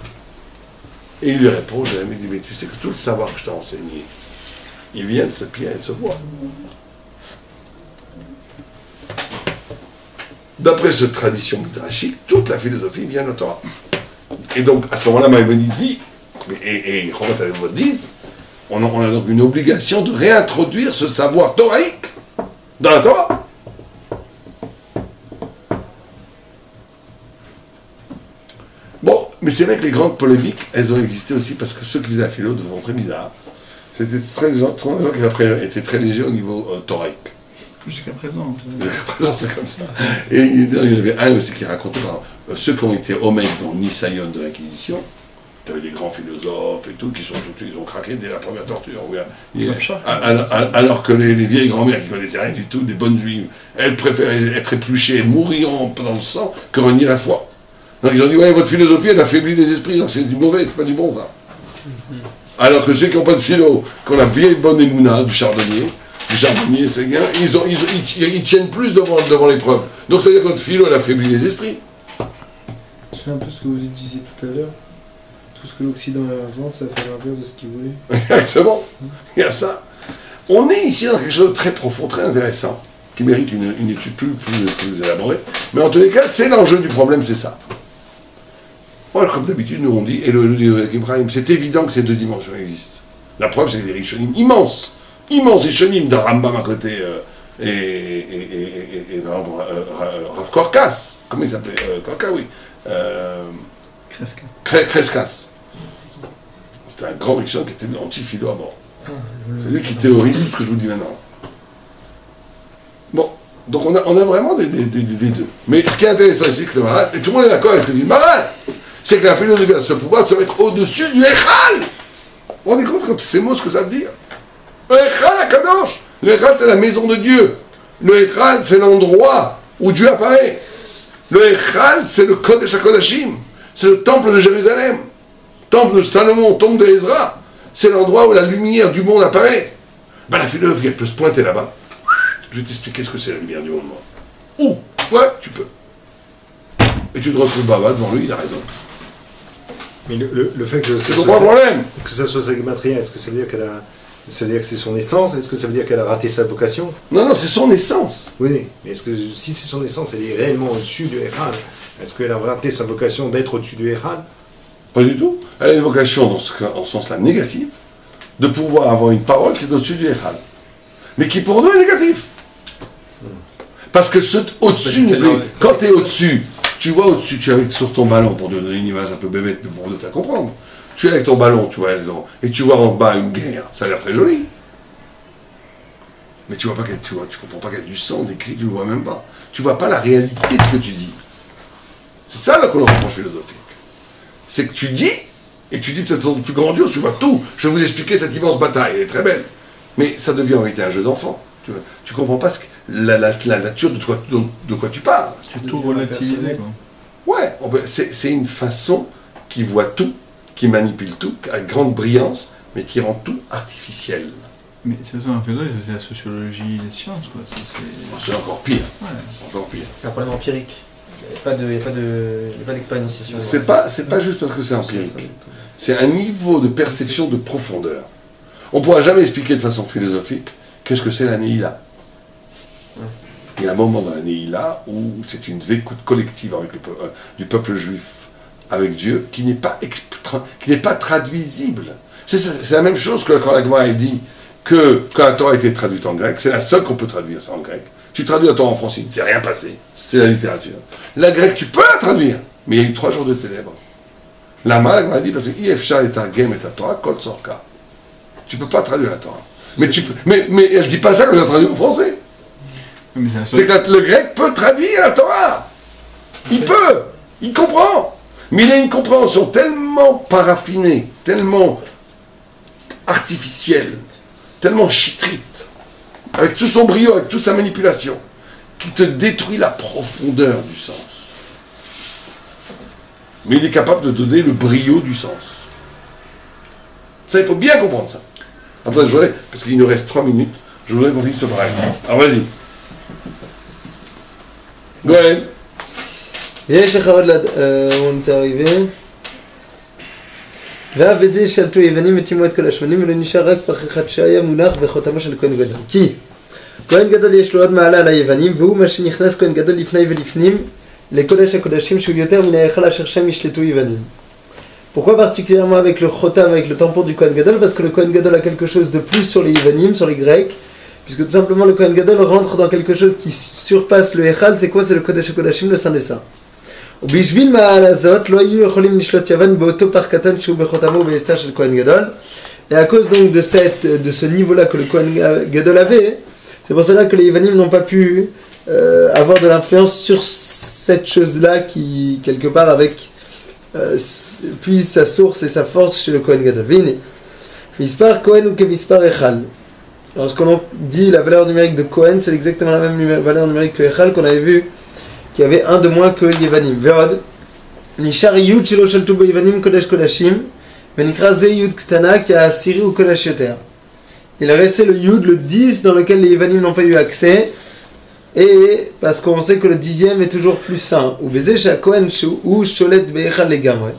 Et il lui répond, Jérémie dit, mais tu sais que tout le savoir que je t'ai enseigné, il vient de cette pierre et de ce bois. D'après cette tradition midrashique, toute la philosophie vient de la Torah. Et donc, à ce moment-là, Maïmonide dit, et Chomet Alevot disent, on a donc une obligation de réintroduire ce savoir thoraïque dans la Torah. Bon, mais c'est vrai que les grandes polémiques, elles ont existé aussi parce que ceux qui faisaient la philo devenaient très bizarres. C'était très gens qui après étaient très légers au niveau thoraïque. Jusqu'à présent. Jusqu'à présent, c'est comme ça. Et il y avait un aussi qui racontait, ceux qui ont été hommes dans Nisayon de l'Inquisition, tu avais des grands philosophes et tout, ils ont craqué dès la première torture. Alors que les vieilles grand-mères qui ne connaissaient rien du tout, des bonnes juives, elles préféraient être épluchées et mourir dans le sang que renier la foi. Donc ils ont dit, ouais, votre philosophie, elle affaiblit les esprits, donc c'est du mauvais, c'est pas du bon, ça. Alors que ceux qui n'ont pas de philo, qu'on a vieille bonne émouna du chardonnier, c'est bien, ils tiennent plus devant l'épreuve. Donc c'est-à-dire que notre philo, elle affaiblit les esprits. C'est un peu ce que vous disiez tout à l'heure. Tout ce que l'Occident invente, ça fait l'inverse de ce qu'il voulait. Exactement. Il y a ça. On est ici dans quelque chose de très profond, très intéressant, qui mérite une étude plus élaborée. Mais en tous les cas, c'est l'enjeu du problème, c'est ça. Voilà, comme d'habitude, nous on dit, et le dit avec Ibrahim, c'est évident que ces deux dimensions existent. La preuve, c'est que des Rishonim immenses Rishonim de Rambam à côté, et Rav Korkas, comment il s'appelait Korka, oui. Kreskas. C'était un grand Rishon qui était anti-philo à mort. C'est lui qui théorise tout ce que je vous dis maintenant. Bon. Donc on a vraiment des deux. Mais ce qui est intéressant ici, que le Maharal, et tout le monde est d'accord avec ce que dit le Maharal, c'est que la philosophie a ce pouvoir de se mettre au-dessus du Echal. Vous vous rendez compte comme ces mots, ce que ça veut dire? Le Echal à Kadosh. Le Echal, c'est la maison de Dieu. Le Echal, c'est l'endroit où Dieu apparaît. Le Echal, c'est le Kodesh HaKodashim. C'est le temple de Jérusalem. Temple de Salomon, temple de Ezra. C'est l'endroit où la lumière du monde apparaît. Ben, la philosophie, elle peut se pointer là-bas. Je vais t'expliquer ce que c'est la lumière du monde, moi. Où? Ouais, tu peux. Et tu te retrouves Baba devant lui, il a raison. Mais le fait que c'est pas un problème. Que ça soit sa gematria, est-ce que ça veut dire que c'est son essence? Est-ce que ça veut dire qu'elle a raté sa vocation? Non, non, c'est son essence. Oui, mais est-ce que si c'est son essence, elle est réellement au-dessus du Echal? Est-ce qu'elle a raté sa vocation d'être au-dessus du Echal? Pas du tout. Elle a une vocation, dans ce sens-là, négative, de pouvoir avoir une parole qui est au-dessus du Echal. Mais qui pour nous est négative. Parce que au-dessus, quand tu es au-dessus, tu vois au-dessus, tu es avec, sur ton ballon, pour te donner une image un peu bébête, pour te faire comprendre. Tu es avec ton ballon, tu vois, et tu vois en bas une guerre, ça a l'air très joli. Mais tu vois pas tu comprends pas qu'il y a du sang, des cris, tu le vois même pas. Tu vois pas la réalité de ce que tu dis. C'est ça là qu'on le reproche philosophique. C'est que tu dis, et tu dis peut-être plus grandiose, tu vois tout. Je vais vous expliquer cette immense bataille, elle est très belle. Mais ça devient en réalité un jeu d'enfant. Tu comprends pas la nature de quoi tu parles. C'est tout relativisé, quoi. Ouais, c'est une façon qui voit tout, qui manipule tout, avec grande brillance, mais qui rend tout artificiel. Mais c'est ça, en fait, c'est la sociologie des sciences, quoi. C'est encore pire. Ouais. C'est un problème empirique. Il n'y a pas d'expérimentation. C'est pas juste parce que c'est empirique. C'est un niveau de perception de profondeur. On ne pourra jamais expliquer de façon philosophique qu'est-ce que c'est la Neila. Il y a un moment dans la Neila où c'est une vécoute collective avec du peuple juif avec Dieu qui n'est pas traduisible. C'est la même chose que quand la Gemara dit que quand la Torah a été traduite en grec, c'est la seule qu'on peut traduire ça en grec. Tu traduis la Torah en français, il ne s'est rien passé. C'est la littérature. La grecque, tu peux la traduire, mais il y a eu 3 jours de ténèbres. La Gemara dit parce que Yefshar est un game et ta Torah, Kol Sorka. Tu peux pas traduire la Torah. Mais elle dit pas ça quand elle a traduit en français. C'est que le grec peut traduire la Torah. Il peut. Il comprend. Mais il a une compréhension tellement paraffinée, tellement artificielle, tellement chitrite, avec tout son brio, avec toute sa manipulation, qui te détruit la profondeur du sens. Mais il est capable de donner le brio du sens. Ça, il faut bien comprendre ça. Attendez, parce qu'il nous reste 3 minutes, je voudrais qu'on finisse ce pareil. Alors vas-y. Go ahead. יש לך עוד on est arrivé. ואף בזה שלטו יוונים וטימו את כל השמנים ולא נשאר רק פח אחד שהיה מונח בחותמו של כהן גדול. כי כהן גדול יש לו עוד מעלה על היוונים והוא מה שנכנס כהן גדול לפני ולפנים לקודש הקודשים שהוא יותר מן ההיכל אשר שם ישלטו יוונים. Pourquoi particulièrement avec le chotam, avec le tampon du Kohen Gadol? Parce que le Kohen Gadol a quelque chose de plus sur les Yevanim, sur les Grecs, puisque tout simplement le Kohen Gadol rentre dans quelque chose qui surpasse le Echal. C'est quoi? C'est le Kodesh HaKodashim, le Saint des Saints. ובשביל מעל הזאת לא היו יכולים לשלוט יוון באותו פח קטן שהוא בחותמו ובהסתר של כהן גדול. Et à cause donc de ce niveau-là que le Kohen Gadol avait, c'est pour cela que les Yevanim n'ont pas pu avoir de l'influence sur cette chose-là qui, quelque part, avec puis sa source et sa force chez le Kohen Gadol. Vine, Mispar Kohen ou que Mispar Echal. Lorsqu'on dit la valeur numérique de Kohen, c'est exactement la même valeur numérique que Echal qu'on avait vu, qui avait un de moins que Yevanim. Veod, Nishar Yud Shelo Shaltu Bo Yevanim Kodesh Kodashim, Venikra Ze Yud Ktana qui a Asiri ou Kodesh Yoter. Il est resté le Yud, le 10, dans lequel les Yevanim n'ont pas eu accès, et parce qu'on sait que le 10e est toujours plus saint. Ou Beze Shakohen Shu Sholet Be'echal Legamre.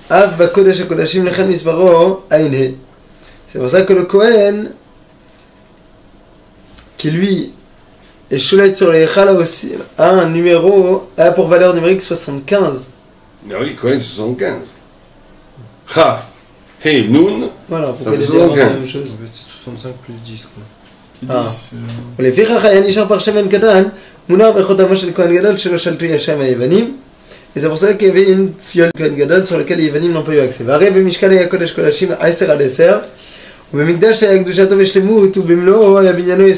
Av Ba Kodesh Kodashim Lechen Misbaro Aine. C'est pour ça que le Kohen, qui lui et Sholet sur les Echal aussi a un numéro, a pour valeur numérique 75. Ah oui, Kohen 75. Chaf, Hey, Nun. Voilà, pourquoi il est la même chose? C'est 65 plus 10 quoi. ולפיכך היה נשאר פח שמן קטן, מונח בחותמו של כהן גדול שלא שלטו ישם היוונים. Et c'est pour ça qu'il y avait une fiole כהן גדול sur laquelle les יוונים n'ont pas eu accès. והרי במשכן היה קודש קודשים 10-10, ובמקדש היה קדושתו ושלמות, ובמלואו היה בניינו 20-20,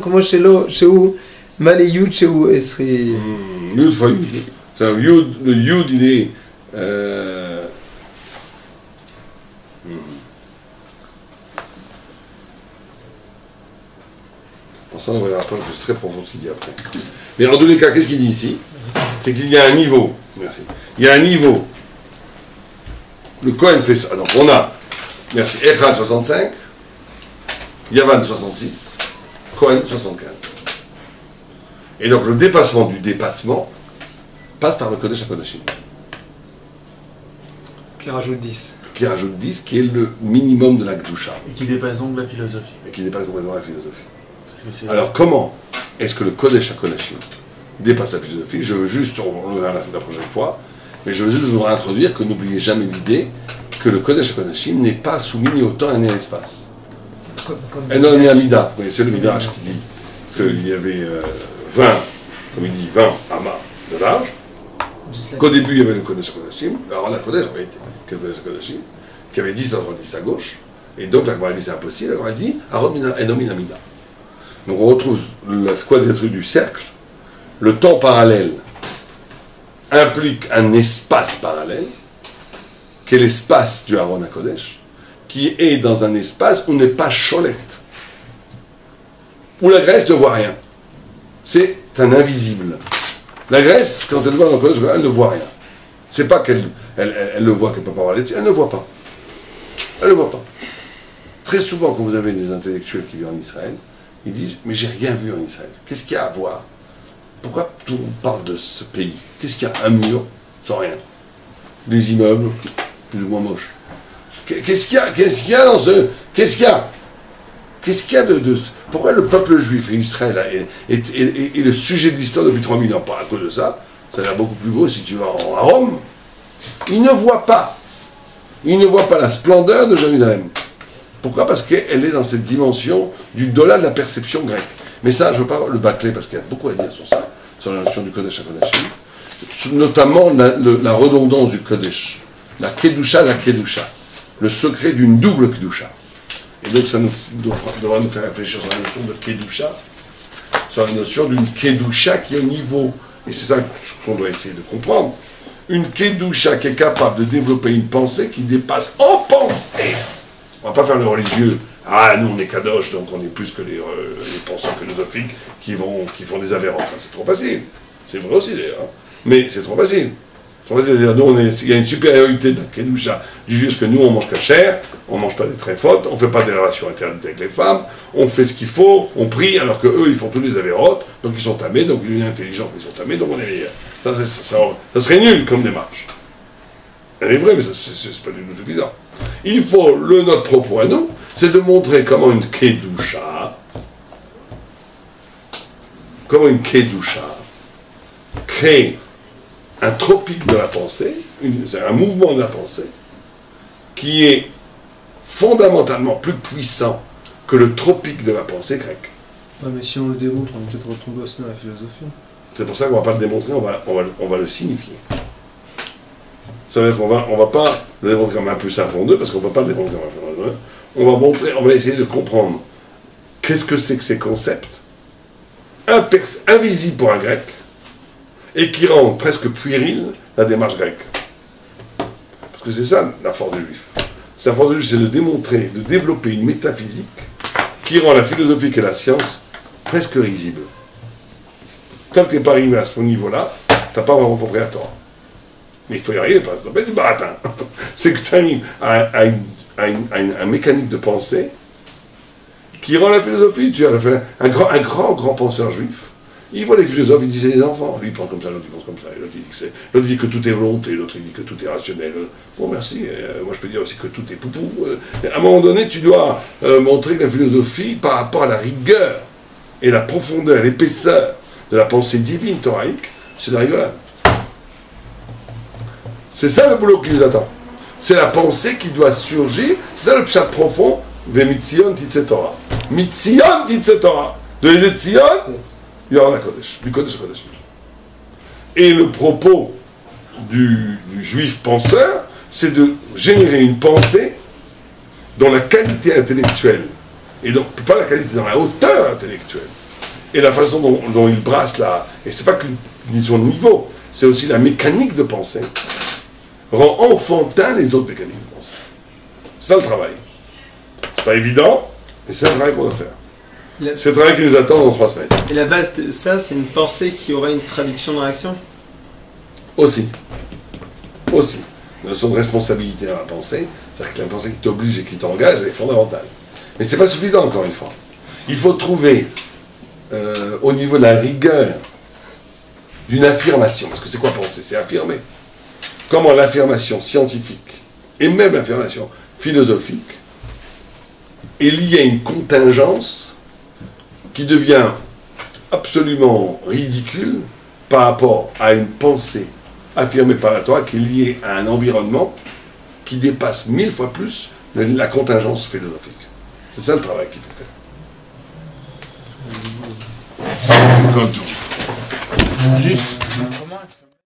כמו שהוא Malé Yud chez où Esri. Yud fois Yud. C'est-à-dire, le Yud, il est. Pour ça, on va y avoir un peu très profond ce qu'il dit après. Mais en tous les cas, qu'est-ce qu'il dit ici? C'est qu'il y a un niveau. Merci. Il y a un niveau. Le Kohen fait ça. Donc on a, merci, Echad 65, Yavan 66, Kohen 75. Et donc le dépassement du dépassement passe par le Kodesh HaKodashim. Qui rajoute 10. Qui rajoute 10, qui est le minimum de la Gdusha. Et qui dépasse donc la philosophie. Et qui dépasse complètement la philosophie. Parce que c'est... Alors comment est-ce que le Kodesh HaKodashim dépasse la philosophie? Je veux juste, on le verra la prochaine fois, mais je veux juste vous introduire que n'oubliez jamais l'idée que le Kodesh HaKodashim n'est pas soumis au temps et à l'espace. Et non, mais à Mida. Oui, c'est le Midrash qui dit qu'il y avait 20, comme il dit, 20 amas de large, qu'au début il y avait le Kodesh HaKodashim, alors la Kodesh en réalité, que le Kodesh HaKodashim, qui avait 10 à droite, 10 à gauche, et donc la Gemara dit c'est impossible, la Gemara dit Arod Enomina Mida. Donc on retrouve la quadrature du cercle, le temps parallèle implique un espace parallèle, qui est l'espace du Aaron HaKodesh, qui est dans un espace où n'est pas cholette, où la Grèce ne voit rien. C'est un invisible. La Grèce, quand elle voit dans le Kodesh, elle ne voit rien. C'est pas qu'elle le voit, qu'elle ne peut pas voir là-dessus, elle ne voit pas. Elle ne voit pas. Très souvent, quand vous avez des intellectuels qui vivent en Israël, ils disent « Mais j'ai rien vu en Israël. Qu'est-ce qu'il y a à voir? Pourquoi tout le monde parle de ce pays? Qu'est-ce qu'il y a? Un mur, sans rien. Des immeubles, plus ou moins moches. Qu'est-ce qu'il y a dans ce... Qu'est-ce qu'il y a de... Pourquoi le peuple juif et Israël est le sujet de l'histoire depuis 3000 ans? Pas à cause de ça. Ça a l'air beaucoup plus beau si tu vas à Rome. Ils ne voient pas. Ils ne voient pas la splendeur de Jérusalem. Pourquoi? Parce qu'elle est dans cette dimension du dollar de la perception grecque. Mais ça, je ne veux pas le bâcler parce qu'il y a beaucoup à dire sur ça, sur la notion du Kodesh HaKodashim, notamment la redondance du Kodesh, la Kedusha, le secret d'une double Kedusha. Et donc ça devra nous faire réfléchir sur la notion de Kedusha, sur la notion d'une Kedusha qui est au niveau, et c'est ça qu'on doit essayer de comprendre, une Kedusha qui est capable de développer une pensée qui dépasse en pensée. On ne va pas faire le religieux. Ah, nous on est kadosh, donc on est plus que les penseurs philosophiques qui font des avérantes. C'est trop facile. C'est vrai aussi d'ailleurs. Mais c'est trop facile. Trop facile de dire, nous, il y a une supériorité de la kedusha du juif que nous on mange cachère, on ne mange pas des tréfotes, on ne fait pas des relations interdites avec les femmes, on fait ce qu'il faut, on prie, alors que eux ils font tous les avérotes, donc ils sont tamés, donc ils sont intelligents, ils sont tamés, donc on est meilleurs. Ça serait nul comme démarche. Elle est vraie, mais c'est pas du tout suffisant. Il faut, notre propos à nous, c'est de montrer comment une kedusha crée un tropique de la pensée, un mouvement de la pensée, qui est fondamentalement plus puissant que le tropique de la pensée grecque. Ah, mais si on le démontre, on va peut-être retomber aussi dans la philosophie. C'est pour ça qu'on ne va pas le démontrer, on va le signifier. Ça veut dire qu'on va pas le démontrer comme un plus un fond 2, parce qu'on ne peut pas le démontrer comme un fond 2. On va essayer de comprendre qu'est-ce que c'est que ces concepts invisibles pour un grec, et qui rendent presque puérile la démarche grecque. Parce que c'est ça la force du juif. La force du juif, c'est de démontrer, de développer une métaphysique qui rend la philosophie et la science presque risibles. Tant que tu n'es pas arrivé à ce niveau-là, tu n'as pas vraiment compris la Torah. Mais il faut y arriver, parce que ça s'appelle du baratin. C'est que tu arrives à une mécanique de pensée qui rend la philosophie. Tu as un grand penseur juif. Il voit les philosophes, il dit c'est des enfants. Lui il pense comme ça, l'autre il pense comme ça. L'autre dit que tout est volonté, l'autre il dit que tout est rationnel. Bon merci, moi je peux dire aussi que tout est poupou. À un moment donné, tu dois montrer que la philosophie, par rapport à la rigueur et la profondeur, l'épaisseur de la pensée divine thoraïque, c'est de la rigolade. C'est ça le boulot qui nous attend. C'est la pensée qui doit surgir. C'est ça le pshat profond. Vemitzion titze Torah. Mitzion titze Torah. De Ezetzion, il y aura du Kodesh Kodesh. Et le propos du juif penseur, c'est de générer une pensée dont la qualité intellectuelle, et donc pas la qualité, dans la hauteur intellectuelle, et la façon dont il brasse là, et c'est pas qu'une question de niveau, c'est aussi la mécanique de pensée, rend enfantin les autres mécaniques de pensée. C'est ça le travail. C'est pas évident, mais c'est un travail qu'on doit faire. C'est le travail qui nous attend dans 3 semaines. Et la base de ça, c'est une pensée qui aurait une traduction dans l'action? Aussi. Aussi. La notion de responsabilité dans la pensée, c'est-à-dire que la pensée qui t'oblige et qui t'engage, elle est fondamentale. Mais c'est pas suffisant, encore une fois. Il faut trouver, au niveau de la rigueur, d'une affirmation. Parce que c'est quoi penser? C'est affirmer. Comment l'affirmation scientifique, et même l'affirmation philosophique, est liée à une contingence qui devient absolument ridicule par rapport à une pensée affirmée par la Torah qui est liée à un environnement qui dépasse 1000 fois plus la contingence philosophique. C'est ça le travail qu'il faut faire. Comme tout. Juste. Comment